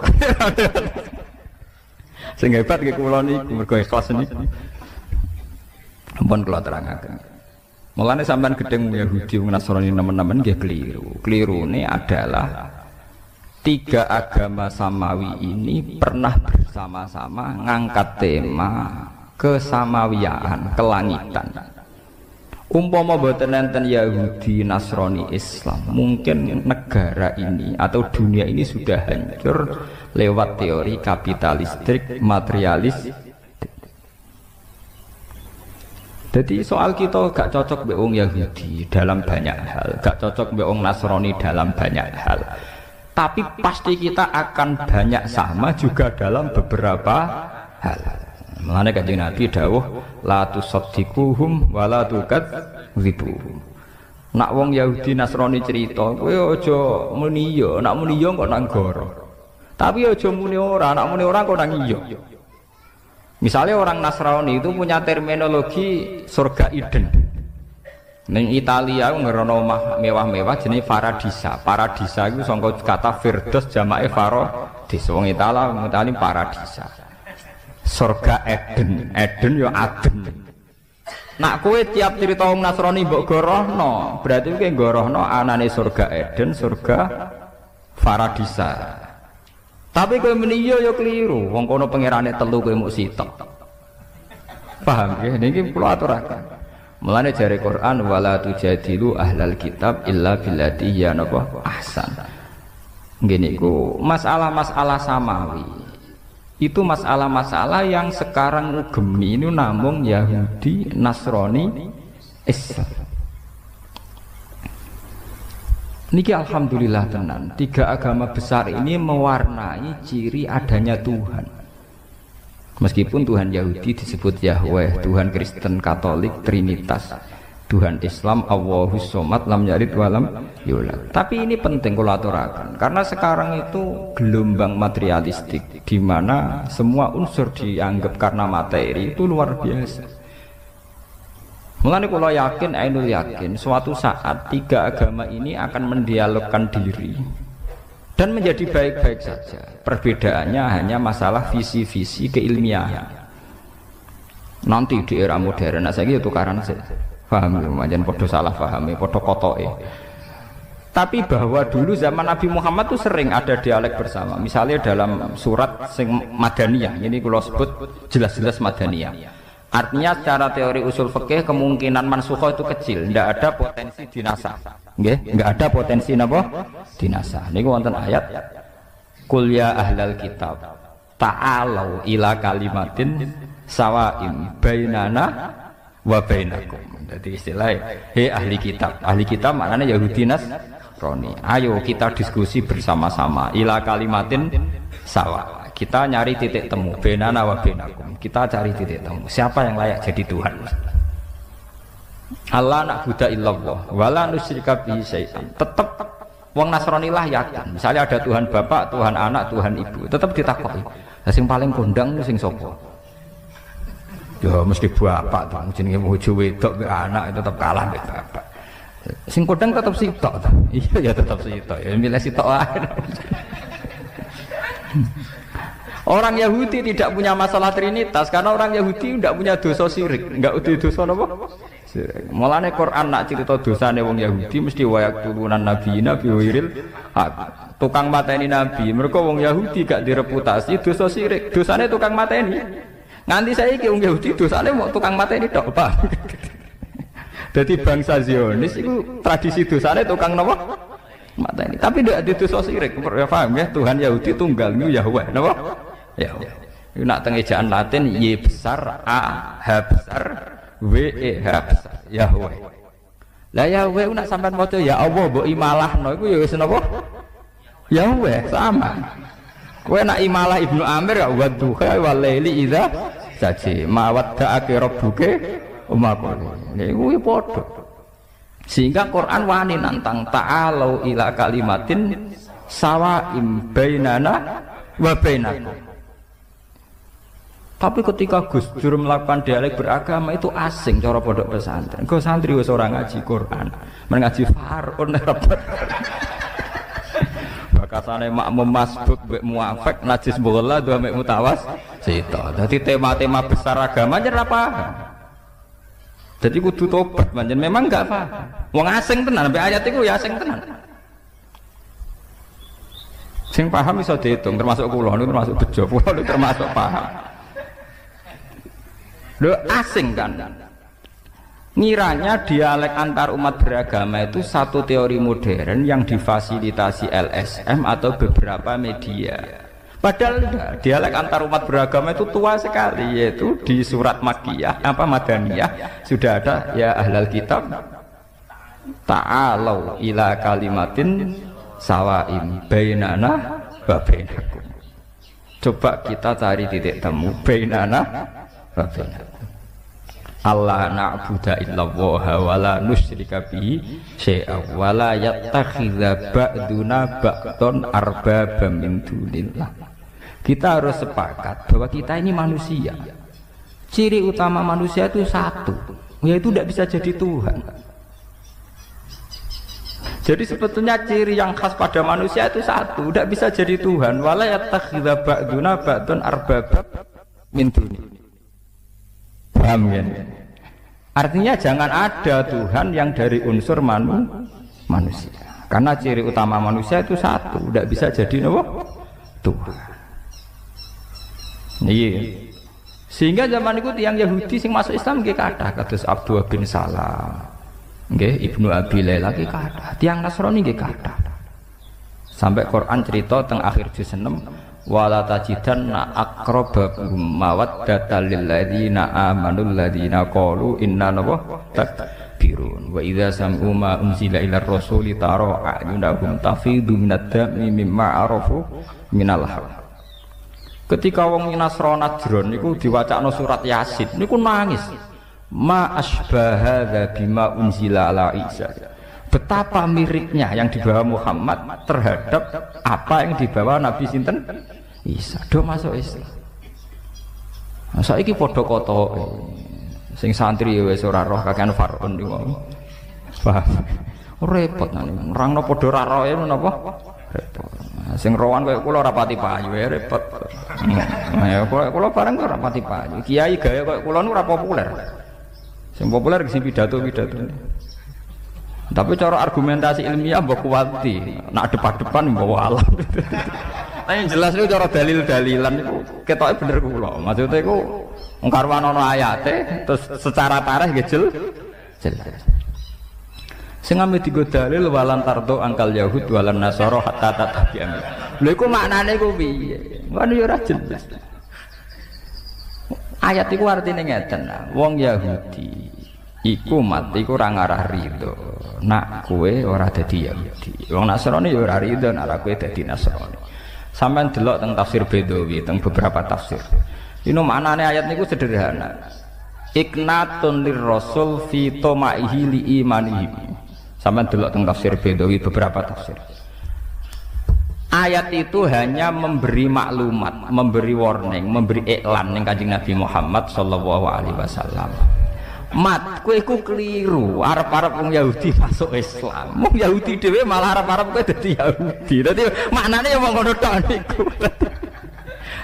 Sing hebat ki kula niku mergo ikhlas niku. Ampun kula terangaken. Mulane sampean gedeng Yahudi Nasrani nemen-nemen nggih keliru. Kelirune adalah tiga agama samawi ini pernah bersama-sama ngangkat tema kesamawiyaan, kelangitan. Umpama boten enten Yahudi, Nasrani, Islam, mungkin negara ini atau dunia ini sudah hancur lewat teori kapitalistik, materialis. Jadi soal kita gak cocok mbek wong Yahudi dalam banyak hal, gak cocok mbek wong Nasrani dalam banyak hal. Tapi pasti kita akan banyak sama juga dalam beberapa hal. Mulane Kanjeng Nabi dawuh la tusaddiquhum wa la tukadzibuhum. Nak wong Yahudi Nasrani cerita, kowe aja muni iya, nak muni iya kok nang goro. Tapi aja muni ora, nak muni ora kok nang iya. Misalnya orang Nasrani itu punya terminologi surga Eden. Ning Italia ngerono omah mewah-mewah jenenge Paradisa. Paradisa iku saka kata Firdaus jamake Faradis. Wong Italia ngutani Paradisa. Surga Eden, Eden ya Aden. Nak kowe tiap cerita wong Nasrani mbok gorohno, berarti kowe gorohno anane surga Eden, surga Paradisa. Tapi kowe muni ya keliru, wong kono pangerane telu kowe muk sitok. Paham ya? Niki kula aturaken. Mulane jare Quran wala tujadilu ahlal kitab illa billati ya napa ahsan. Nggih niku masalah-masalah samawi. Itu masalah-masalah yang sekarang ugemi ini namung Yahudi, Nasrani, Islam. Niki alhamdulillah tenan, tiga agama besar ini mewarnai ciri adanya Tuhan. Meskipun Tuhan Yahudi disebut Yahweh, Tuhan Kristen Katolik Trinitas, Tuhan Islam Allahus Somad lam yalid walam yulad. Tapi ini penting kalau aturakan, karena sekarang itu gelombang materialistik di mana semua unsur dianggap karena materi itu luar biasa. Mulane kalau yakin, ainul yakin, suatu saat tiga agama ini akan mendialogkan diri dan menjadi baik-baik saja. Perbedaannya hanya masalah visi-visi keilmiahan. Nanti di era modern, saya gitu tukaran saja. Paham ya, macam podo salah pahami, podo kotoke. Tapi bahwa dulu zaman Nabi Muhammad itu sering ada dialek bersama. Misalnya dalam surat sing Madaniyah, ini kalau sebut jelas-jelas Madaniyah. Artinya secara teori usul fikih kemungkinan mansukhoh itu kecil, tidak ada potensi dinasah. Nggih, enggak ada potensi napa? Dinasah. Niku wonten ayat Qul ya ahlal kitab ta'alau ila kalimatin sawa'in bainana wa bainakum. Jadi istilahnya, hei ahli kitab maknanya Yahudi Nasrani. Ayo kita diskusi bersama-sama. Ila kalimatin sawa. Kita nyari titik temu. Bainana wa bainakum. Kita cari titik temu. Siapa yang layak jadi Tuhan? Allah na'budu illallah wala nusyrika bihi syai'an. Tetap wong Nasrani lah yakin. Misalnya ada Tuhan Bapak, Tuhan Anak, Tuhan Ibu. Tetap ditakoki. Lah sing paling kondang sing sapa? Ya mesti bapak tuh, jenenge bojo wedok be anak tetap kalah be bapak. Sing kodang tetap sitok ta. Iya ya tetap sitok. Ya milih sitok ae. Orang Yahudi tidak punya masalah trinitas karena orang Yahudi tidak punya dosa syirik, enggak udah dosa apa? Syirik. Mulane Quran nak cerita dosane wong Yahudi mesti wayak turunan nabi wiril hak. Tukang mateni nabi, mereka wong Yahudi gak direputasi dosa syirik, dosane tukang mateni. Nganti saiki wong Yahudi dosane mau tukang mateni tok, Pak. Jadi bangsa Zionis itu tradisi dosane tukang napa? Mateni. Tapi tidak ada dosa syirik. Ya paham ya, Tuhan Yahudi tunggal niku Yahweh, napa? Ya. Itu nak teng ejaan Latin Y besar A H besar W E H besar Yahweh. Lah Yahweh nak sampean maca ya Allah mbok imalahno iku ya wis napa? Yahweh sama. Kowe nak imalah Ibnu Amir ya wadduha wal laili idza saji ma wadda'aka rabbuka umaku. Niku ya padha. Sehingga Quran wani nantang ta'alau ila kalimatin sawa'im bainana wa bainakum. Tapi ketika Gus Dur melakukan dialek beragama itu asing cara pondok pesantren. Gus santri wis ora ngaji Quran, men ngaji Faraun repot. Bakasane makmum masbuk mbek muafik najis bola dua mbek mutawas sita. Dadi tema-tema besar agama jan ora paham. Dadi kudu tobat pancen memang enggak paham. Wong asing tenan sampai ayat iku ya asing tenan. Sing paham iso diitung termasuk kula niku termasuk bejo, kula niku termasuk paham. Loh asing kan? Ngiranya dialek antar umat beragama itu satu teori modern yang difasilitasi LSM atau beberapa media. Padahal enggak, dialek antar umat beragama itu tua sekali, yaitu di surat Makkiyah apa Madaniyah sudah ada ya ahlal kitab ta'alau ila kalimatin sawa'im bainana wa bainakum. Coba kita cari titik temu bainana wa bainakum. Allah na'budu illallah wa la nusyrika bihi syai'a wa la yattakhidza ba'duna ba'dun arbaba min dunillah. Kita harus sepakat bahwa kita ini manusia. Ciri utama manusia itu satu, yaitu tidak bisa jadi Tuhan. Jadi sebetulnya ciri yang khas pada manusia itu satu, tidak bisa jadi Tuhan. Wa la yattakhidza ba'duna ba'dun arbaba min dunillah. Paham ya? Artinya jangan ada Tuhan yang dari unsur manusia. Karena ciri utama manusia itu satu, tidak bisa jadi Tuhan. Iya. Sehingga zaman itu tiang Yahudi sing masuk Islam nggih kathah kados Abdullah bin Salam. Nggih Ibnu Abi Laila nggih kathah. Tiang Nasrani nggih kathah. Sampai Quran cerita teng akhir juz 6 wala tajidanna aqrabahum mawaddatan lil ladzina amanu alladzina qalu inna takbirun wa idza sam'u ma unzila ila rasuli tara a'yunahum tafidu minad dami mimma arafu minal haq. Ketika wong Nasrani Najran niku diwacakno surat Yasin niku nangis ma asbaha bima unzila ala Isa. Betapa miripnya yang dibawa Muhammad terhadap apa yang dibawa Nabi sinten Isa. Do masuk Islam. Nah, saiki padha kotoke. Sing santri wis ora roh kakean Faraun niku. Paham. Repot nang nerangno padha ora roe menapa? Repot. Sing rowan kaya kula ora pati payu ya repot. Ya kula bareng ora pati payu. Kiai gaya kaya kula nu ora populer. Sing populer sing pidato-pidato. Tapi cara argumentasi ilmiah mbok kuwati, nak depan-depan mbok alam. Tapi jelas itu cara dalil-dalilan itu ketoke bener kula. Maksudnya iku ngkarwan ana ayate terus secara tarikh nggih jelas. Sing ame digo dalil walan tardo angkal Yahud walan Nasara hatta tatabi'am. Lha iku maknane iku piye? Kan yo ora jelas. Ayat iku artine ngeten, wong Yahudi iku mati iku ora ngarah ridho. Nak kowe ora dadi Yahudi. Wong Nasrani ya ora ridho nek kowe dadi Nasrani. Sampeyan delok teng tafsir Bedawi teng beberapa tafsir. Ini maknane ayat niku sederhana. Iknatun lirrasul fi tomaihi li imanihi. Sampeyan delok teng tafsir Bedawi beberapa tafsir. Ayat itu hanya memberi maklumat, memberi warning, memberi iklan ning Kanjeng Nabi Muhammad sallallahu alaihi wasallam. Mat, kowe iku keliru. Arep-arep wong Yahudi masuk Islam. Wong Yahudi dhewe malah arep-arep kowe dadi Yahudi. Dadi maknane ya wong ngono tok niku.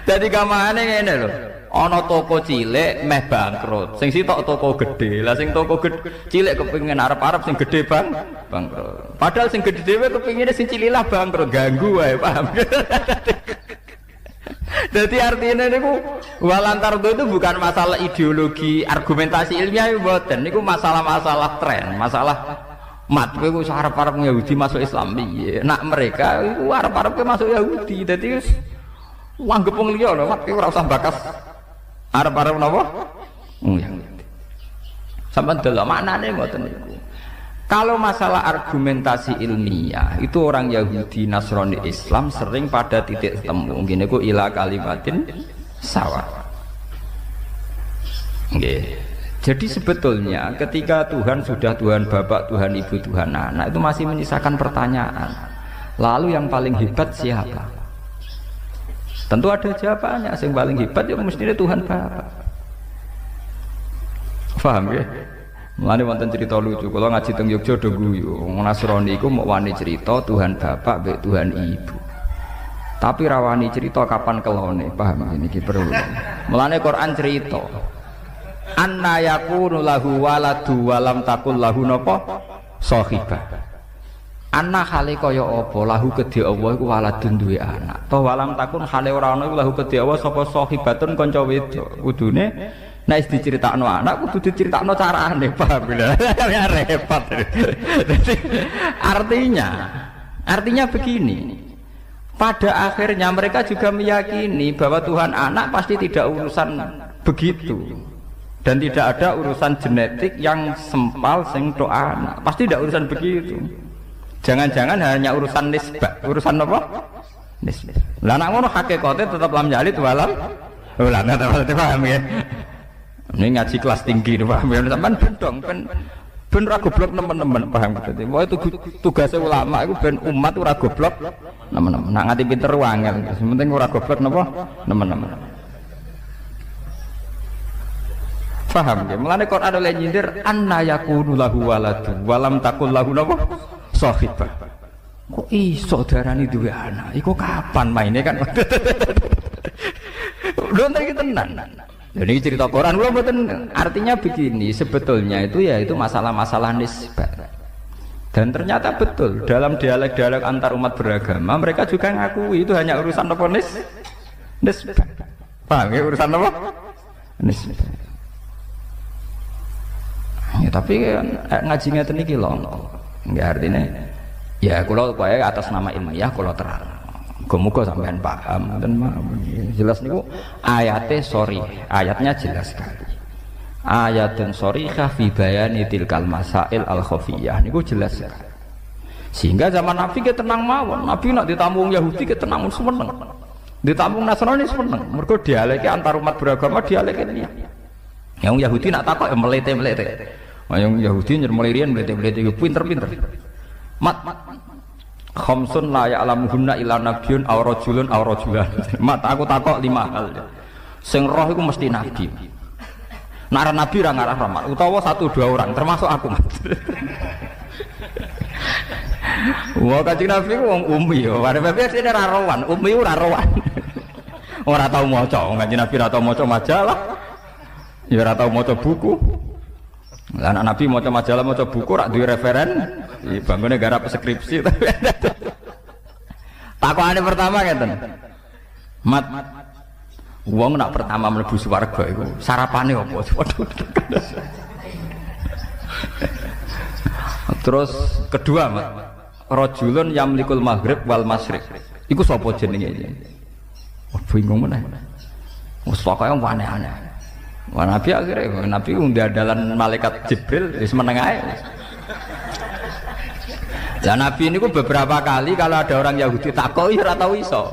Dadi gamane ngene lho. Ana toko cilik meh bangkrut. Sing sitok toko gede. Lah sing toko cilik kepengin arep-arep sing gede bangkrut. Padahal sing gede dhewe kepengine sing cilik lah bangkrut, ganggu wae, paham. Jadi artinya niku walantar itu bukan masalah ideologi, argumentasi ilmiah mboten. Niku masalah-masalah tren, masalah mat kowe wis arep-arep Yahudi masuk Islam piye. Nak mereka iku arep-arep masuk Yahudi. Dadi wis anggap wong liya lho, mat kowe ora usah bakas arep-arep napa? Yahudi. Sampeyan delok maknane mboten niku. Kalau masalah argumentasi ilmiah itu orang Yahudi, Nasrani, Islam sering pada titik temu. Mungkin itu ila kalimatin sawa. Okay. Jadi sebetulnya ketika Tuhan sudah Tuhan Bapak, Tuhan Ibu, Tuhan Anak itu masih menyisakan pertanyaan. Lalu yang paling hebat siapa? Tentu ada jawabannya. Yang paling hebat ya mestinya Tuhan Bapak. Paham ya? Mulane wonten cerita lucu, kalau ngaji teng Yogya do guyu, Nasrani iku mau wani cerita Tuhan Bapak mbek Tuhan Ibu. Tapi rawani cerita kapan kelone, paham ini ki perlu. Mulane Quran cerita anna yakunu lahu waladu walam takul lahu napa sahibah. Anna hale kaya apa lahu kedhe Allah iku waladun duwe anak. To walam takun hale ora ana iku lahu kedhe Allah sapa sahibatun kanca wedok. Kudune nek diceritakno anak kudu diceritakno carane, paham lho. Ya repot. Artinya begini. Pada akhirnya mereka juga meyakini bahwa Tuhan anak pasti tidak urusan begitu. Dan tidak ada urusan genetik yang sempal sing tok anak. Pasti tidak urusan begitu. Jangan-jangan hanya urusan nisbah. Urusan apa? Nisbah. Lah nek ngono hakikate tetep lam yalid walam. Lah nggak paham ya. Ini ngaji kelas tinggi nih, paham ya? Sampean bendong, ben ora goblok teman-teman, paham gitu. Wah itu tugasnya ulama, itu ben umat ora goblok, teman-teman. Nak ngati pinter wangel, penting ora goblok napa, teman-teman. Paham ya? Mulane Quran oleh nyindir anna yakunu lahu waladu walam takul lahu napa sahibah. Kok iso darani duwe anak? Iku kapan maine kan? Lho iki tenan. Jadi cerita Quran belum betul. Artinya begini, sebetulnya itu masalah-masalah nisbah. Dan ternyata betul dalam dialek-dialek antar umat beragama mereka juga ngakui itu hanya urusan apa nisbah. Paham ya urusan apa? Nisbah. Ya, tapi ngaji ngeten iki lho. Enggak artinya ya kalau kaya atas nama ilmiah kalau terang. Muga sampean paham dan jelas niku ayatnya sorry, ayatnya jelas sekali. Ayatun sorihah fi bayani tilkal masail al khafiyah niku jelas sekali. Sehingga zaman Nabi ke tenang mawon, Nabi nak ditampung Yahudi ke tenang seneng. Ditampung Nasrani seneng. Mergo dialeke antar umat beragama dialeke ini. Yang Yahudi nak takok ya melete-melete. Yang Yahudi nyer melirian melete-melete pinter-pinter. Mat khamsun la ya'lamuhunna illa nabiyyun aw rajulun aw rajulan. Mat aku takok 5 hal. Sing roh iku mesti nabi. Nek nabi ra ngarah rahmat utawa 1-2 orang termasuk aku. Wah Kanjeng Nabi ku wong umi yo. Arep biasane ra rowan, umi ora rowan. Ora tau maca, Kanjeng Nabi ora tau maca majalah. Ya ora tau maca buku. Lah anak Nabi maca majalah, maca buku rak duwe referen. Iki bangune garap skripsi. Takokane pertama ngeten. Mat wong nak pertama mlebu swarga iku sarapane apa? Waduh. Terus kedua, Mat. Rajulun yamlikul maghrib wal masyriq. Iku sapa jenenge iki? Oh, bingung meneh. Wes pokoke aneh-aneh. Wah Nabi akhirnya, Nabi undandalan malaikat Jibril wis meneng ae. Dan Nabi ini beberapa kali kalau ada orang Yahudi takoki ora tau iso.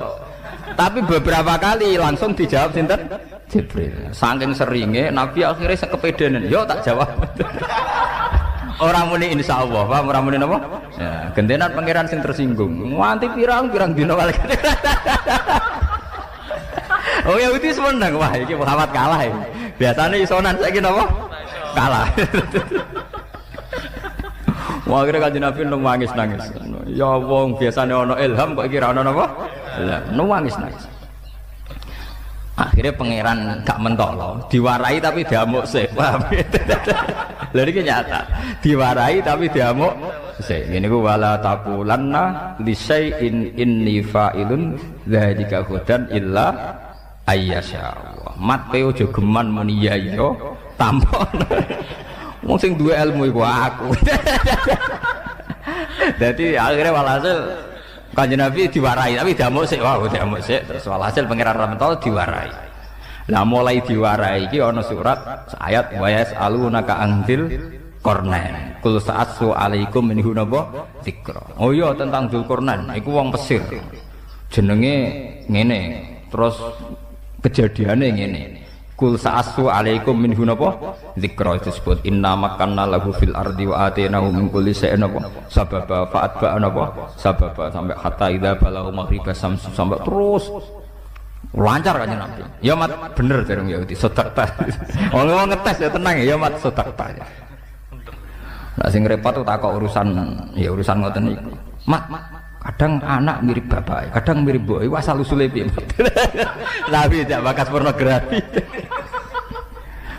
Tapi beberapa kali langsung dijawab sinten? Jibril. Saking seringe Nabi akhirnya sekepedenan, yo tak jawab. Orang muni insyaallah, paham orang muni napa? Ya, gentenan pangeran sing tersinggung. Nganti pirang-pirang dina kali. Oh Yahudi seneng, wah iki Muhammad kalah ya. Biasanya isonan saiki napa? Kalah. Wah kira Kanjeng Nabi nangis. Ya wong biasane ana ilham kok iki ra ana napa? Nangis. Akhirnya pangeran gak mentolo, diwarai tapi diamuk sih. Paham? Lha iki nyata. Diwarai tapi diamuk sih. Ngene ku wala taqulanna li syai'in inni fa'ilun dzalika hudan illa ayyasha. Mat pe ojo geman muni ya iya tampon. Wong sing duwe ilmu iku aku. Dadi akhirnya walhasil Kanjeng Nabi diwarai tapi diamuk sik, wah diamuk sik terus walhasil pangeran Ramentol diwarai. Lah mulai diwarai iki ana surat ayat wa yasalunaka anzil Qornain. Kul sa'atsu alaikum minhu napa dzikra. Oh iya tentang Dzulqarnain iku wong Mesir. Jenenge ngene, terus kejadiane ngene. Kul sa'atsu alaikum minhu napa dzikra disebut inna makanna lahu fil ardi wa atainahu min kulli shay'in napa sababa fa'atba napa sababa sampai hatta idza balagha maghriba samsu sampai terus lancar kan Nabi. Ya mat bener dereng Yahudi sedekah. Wong ngetes ya tenang ya mat sedekah. Lah sing repot tuh takok urusan ngoten niku. Mat kadang anak mirip bapak, kadang mirip mbok. Iku asal usule piye? Nabi jak bakas pornografi.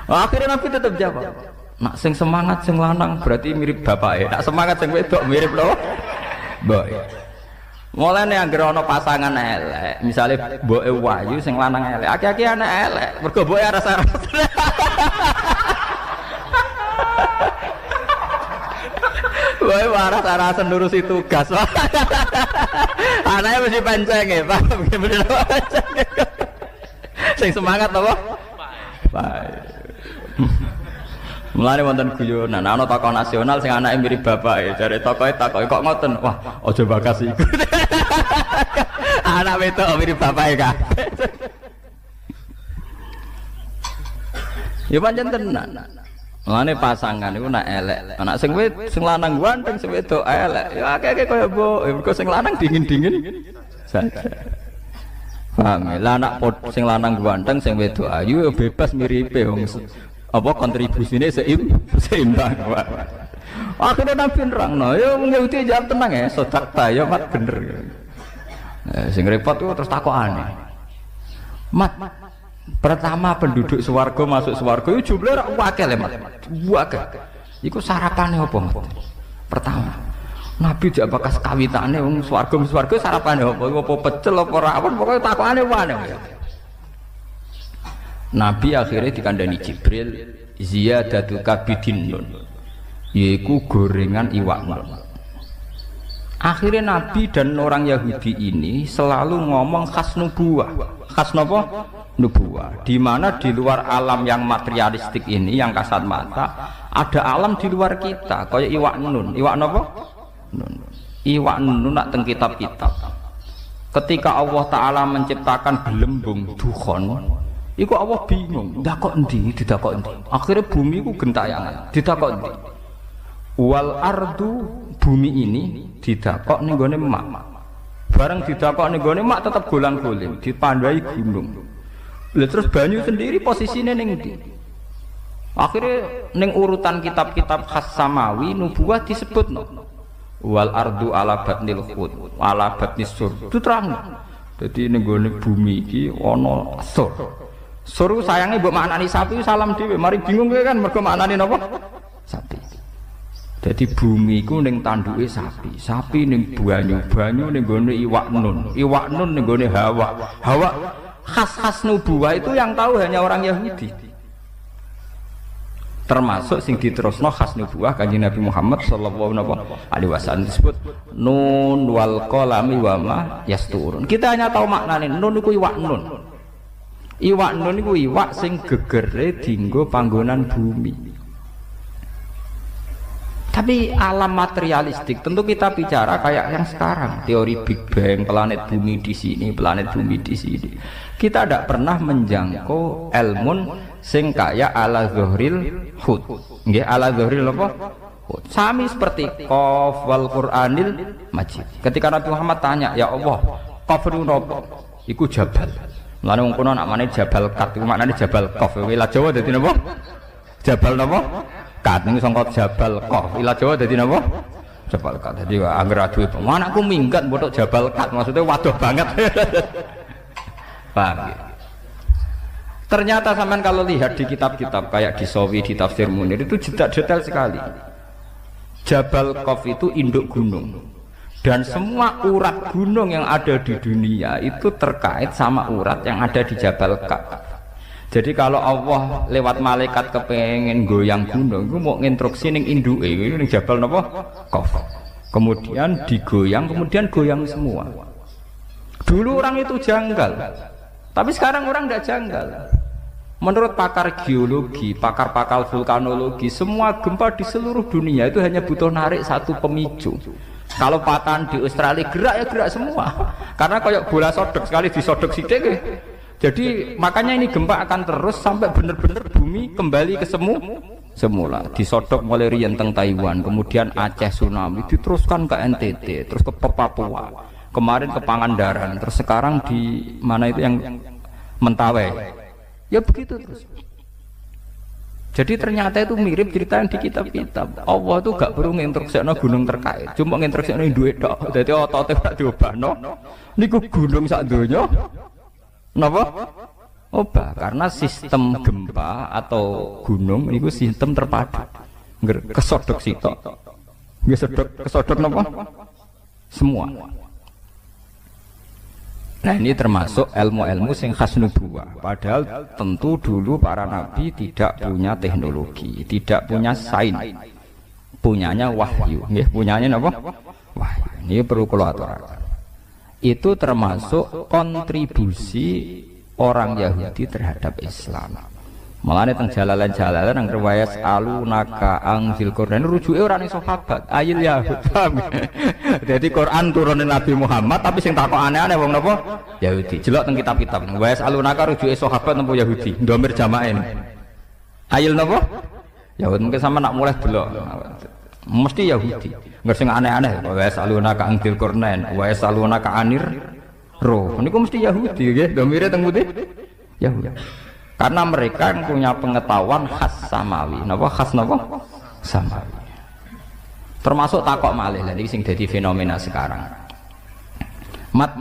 Akhirnya Nabi tetap jawab. Nak sing semangat sing lanang berarti mirip bapak. Nak semangat sing wedok mirip lho. Mbok. Mulane anggere ana pasangan elek, misale mboke wayu sing lanang elek, aki-aki anak elek, mergo mboke aras-aras. Woy waras-arasen nurusi tugas. Anaknya mesti panceng ya, Pak. Bener panceng. Sing semangat apa? Baik. Mulane wonten guyonan, ana tokoh nasional sing anake mirip bapak, jare tokohe takoki kok ngoten. Wah, aja bakas iku. Anak wedok mirip bapake kabeh. Ya pancen tenan. Mulane pasangan iku nak elek, anak sing lanang ganteng sing wedok elek. Ya akeh-akeh kaya mbok, mergo sing lanang dingin-dingin saja. Paham ya? Lah anak sing lanang ganteng sing wedok ayu ya bebas miripe wong apa kontribusine seimbang. Akhirnya Nabi nerangno, ya wong Yahudi jawab tenang ya, sedekah ya mat bener. Sing repot ku terus takokane. Mat pertama penduduk swarga masuk swarga itu jumlah rak akeh le Mat. Akeh. Iku sarapane apa Mat? Pertama. Nabi jak bakas kawitane wong swarga sarapane apa? Apa pecel apa rawon pokoke takokane wae. Nabi akhirnya dikandani Jibril ziyadatu kabidin nun, yaitu gorengan iwak nun. Akhirnya Nabi dan orang Yahudi ini selalu ngomong khas nubuwah. Khas napa? Nubuwah. Di mana di luar alam yang materialistik ini yang kasat mata, ada alam di luar kita kayak iwak nun. Iwak napa? Nun. Iwak nun nak teng kitab-kitab. Ketika Allah Ta'ala menciptakan gelembung dukhon, iku Allah bingung, ndakok endi, didakok endi. Akhirnya bumi iku gentayangan, didakok endi. Wal ardu, bumi ini didakok ning gone mak. Bareng didakok ning gone mak tetep golang-goling, dipandai gunung. Lah terus banyu sendiri posisine ning ndi? Akhirnya ning urutan kitab-kitab khas samawi nubuwah disebutno. Wal ardu ala batnil khut, ala batnis sur. Itu terang. Jadi ning gone bumi iki ana sur. Suruh sayangnya buat maknani sapi salam dhewe, mari bingung kowe kan mergo maknani napa? Sapi. Jadi bumi iku ning tanduke sapi, sapi ning banyu ning gone iwak nun ning gone hawa. Hawa khas-khas nubuwah itu yang tahu hanya orang Yahudi. Termasuk sing diterusno khas nubuwah Kanjeng Nabi Muhammad sallallahu alaihi wasallam disebut nun wal qalami wa ma yasturun. Kita hanya tahu maknane nun iku iwak nun. Iwak nun iku iwak sing gegere dienggo panggonan bumi. Tapi alam materialistik tentu kita bicara kayak yang sekarang, teori Big Bang, planet bumi di sini, planet bumi di sini. Kita tidak pernah menjangkau ilmun sing kaya ala zuhril hud. Nggih, ala zuhril apa? Hud. Sami seperti qaf wal Qur'anil Majid. Ketika Nabi Muhammad tanya, "Ya Allah, qaf niku napa?" Iku jabal. Mulane wong kono nak manane Jabal Kat iku maknane Jabal Qaf. Wilayah Jawa dadi napa? Jabal napa? Kat niku sangka Jabal Qaf. Wilayah Jawa dadi napa? Jabal Kat. Dadi angger aduh itu. Anakku minggat botok Jabal Kat maksudnya waduh banget. Paham ya? Ternyata sampean kalau lihat di kitab-kitab kayak di Sawi, di Tafsir Munir itu detail sekali. Jabal Qaf itu induk gunung. Dan semua urat gunung yang ada di dunia itu terkait sama urat yang ada di Jabal Qaf. Jadi kalau Allah lewat malaikat kepengen goyang gunung, itu mau nginstruksi ning induke, itu ning Jabal napa? Qaf. Kemudian digoyang, kemudian goyang semua. Dulu orang itu janggal, tapi sekarang orang tidak janggal. Menurut pakar geologi, pakar-pakar vulkanologi, semua gempa di seluruh dunia itu hanya butuh narik satu pemicu. Kalau patahan di Australia gerak ya gerak semua, karena kayak bola sodok sekali disodok sidik. Jadi makanya ini gempa akan terus sampai benar-benar bumi kembali ke semula. Disodok mulai riyen teng Taiwan, kemudian Aceh tsunami, diteruskan ke NTT, terus ke Papua, kemarin ke Pangandaran, terus sekarang di mana itu yang Mentawai. Ya begitu terus. Jadi ternyata itu mirip cerita yang di kitab-kitab. Allah itu gak perlu nginstruksikno gunung terkait, cuma nginstruksikno duit tok. Dadi otote tak diobahno. Niku gunung sak donya. Napa? Obah, karena sistem gempa atau gunung itu sistem terpadu. Kesodok sitok. Nggih kesodok napa? Semua. Nah ini termasuk ilmu-ilmu sing khas nubuwah. Padahal tentu dulu para nabi tidak punya teknologi, tidak punya sains, punyanya wahyu. Nggih, punyanya apa? Wahyu. Ini perlu kula aturaken. Itu termasuk kontribusi orang Yahudi terhadap Islam. Mulane teng jalalan-jalalan nang riwayat alunaka angzil Quran rujuke ora ning sahabat, ayil Yahud. Jadi Quran turunin Nabi Muhammad tapi sing takok aneh-aneh wong napa? Yahudi. Jelok teng kitab-kitab. Riwayat alunaka rujuke sahabat napa Yahudi? Ndomir jamaah ini. Ayil napa? Yahud mungkin sama nak mulai delok. Mesti Yahudi. Enggak sing aneh-aneh. Riwayat alunaka angzil Quran, riwayat alunaka anir roh. Niku mesti Yahudi nggih. Ndomire teng putih Yahudi. Karena mereka yang punya pengetahuan khas samawi. Napa khas napa? Samawi. Termasuk takok malih lha iki sing dadi fenomena sekarang. Mat,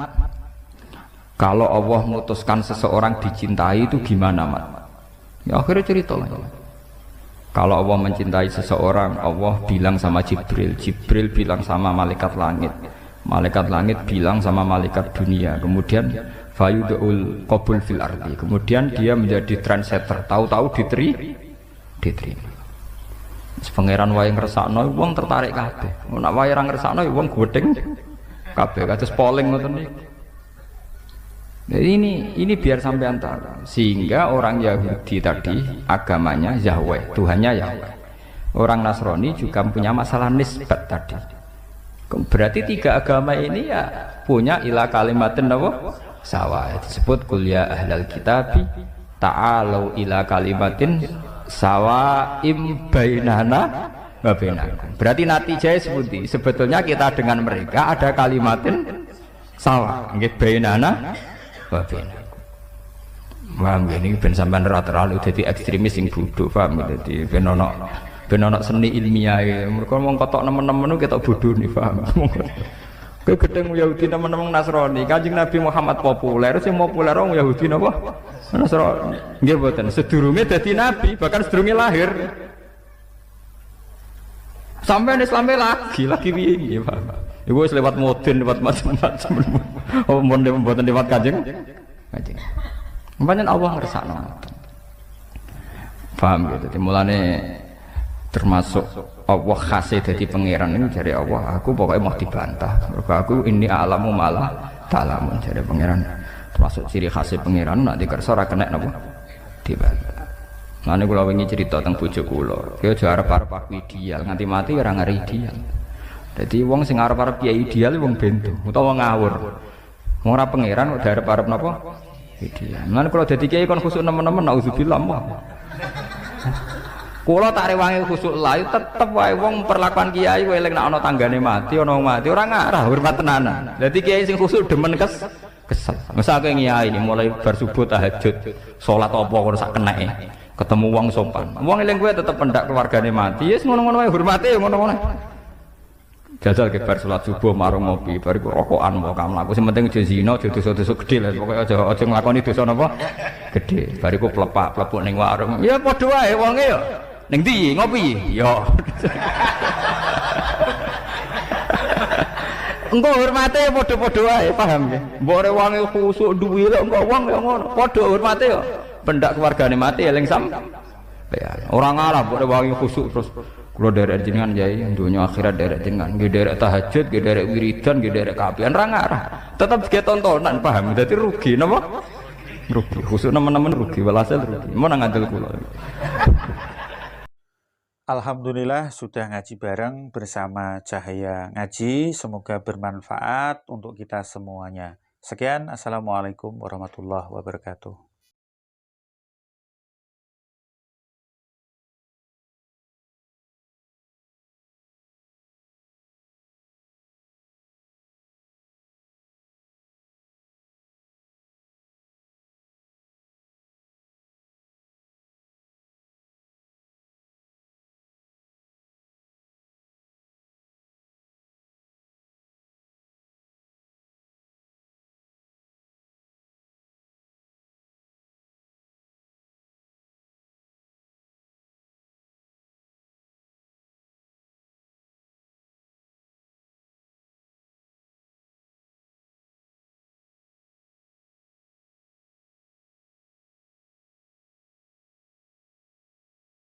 kalau Allah memutuskan seseorang dicintai itu gimana, Mat? Ya akhirnya cerita lagi. Kalau Allah mencintai seseorang, Allah bilang sama Jibril, Jibril bilang sama malaikat langit, malaikat langit bilang sama malaikat dunia, kemudian fayudul qabul fil ardi, kemudian dia menjadi trendsetter, tahu-tahu diterima. Pangeran wae ngersakno wong tertarik kabeh. Nek wae ora ngersakno wong gedeng kabeh kados polling ngoten niku. Jadi ini biar sampean tahu, sehingga orang Yahudi tadi agamanya Yahweh, Tuhannya Yahweh. Orang Nasrani juga punya masalah nisbat tadi. Berarti tiga agama ini ya punya ila kalimatin apa? Sawa. Disebut kul ya ahlal kitabi ta'alau ila kalimatin sawaim bainana wa bainakum. Berarti natijahnya seperti sebetulnya kita dengan mereka ada kalimatin sawa, nggih bainana wa bainakum. Paham ini ben sampean ora terlalu dadi ekstremis sing bodho, paham dadi ben ana seni ilmiah. Mergo wong kotok nemen-nemen ketok bodho nih, paham. Kowe gedeng Yahudi nemen-nemen Nasrani. Kanjeng Nabi Muhammad populer, sing populer wong Yahudi napa? Nasrani. Nggih mboten, sedurunge dadi nabi, bahkan sedurunge lahir. Sampai Islamnya lagi piye nggih, Pak. Iku wis lewat modern, lewat macam-macam. Oh, mboten lewat Kanjeng. Pancen Allah ngersakno. Paham gitu. Dadi mulane termasuk Allah khasih dadi pangeran ini dari Allah, aku pokoknya mau dibantah. Mergo aku ini alamu malah ta'lamun dari pangeran. Termasuk ciri khasih pangeran nak dikersa ora kena napa dibantah. Mane kula wingi cerita teng bojo kula, dia aja arep-arep aku ideal, nganti mati ora ngari ideal. Dadi wong sing arep-arep kiai ideal wong bento utawa ngawur. Wong ora pangeran kok arep-arep napa ideal. Mane kula dadi kiai kon khusuk nemen-nemen auzubillah. Kula tak rewangi khusuk layu tetep wae wong perlakuan kiai kowe eling nek ana tanggane mati ana wong mati ora ngarah hormat tenanan. Dadi kiai sing khusuk demen kesel. Mesake kiai ini mulai bar subuh tahajud, salat apa kok sak keneke. Ketemu wong sopan. Wong eling kowe tetep pendak keluargane mati. Wis ngono-ngono wae hormate ngono-ngono. Jajal ke bar salat subuh marung ngopi, bariku rokokan mau kamu laku. Sing penting aja zina, aja dosa-dosa gedhe lah. Pokoke aja nglakoni dosa napa? Gedhe. Bariku plepuk ning warung. Ya padha wae wonge ya. Ning ndi ngopi? Ya. Engko hormate ya padha-padha wae, paham ya? Mbok ora wong khusuk duwe lho engko wong ya ngono. Padha hormate ya. Pendak keluargane mati eling sam. Ya, orang Arab ora wong khusuk terus kula derek jenengan yai dunya akhirat derek jenengan, nggih derek tahajud, nggih derek wiridan, nggih derek kaapian ra ngarah. Tetep ge tontonan, paham? Dadi rugi napa? Rugi. Khusuk nemen-nemen rugi, walhasil rugi. Mun ngandel kula. Alhamdulillah sudah ngaji bareng bersama Cahaya Ngaji. Semoga bermanfaat untuk kita semuanya. Sekian, Assalamualaikum warahmatullahi wabarakatuh.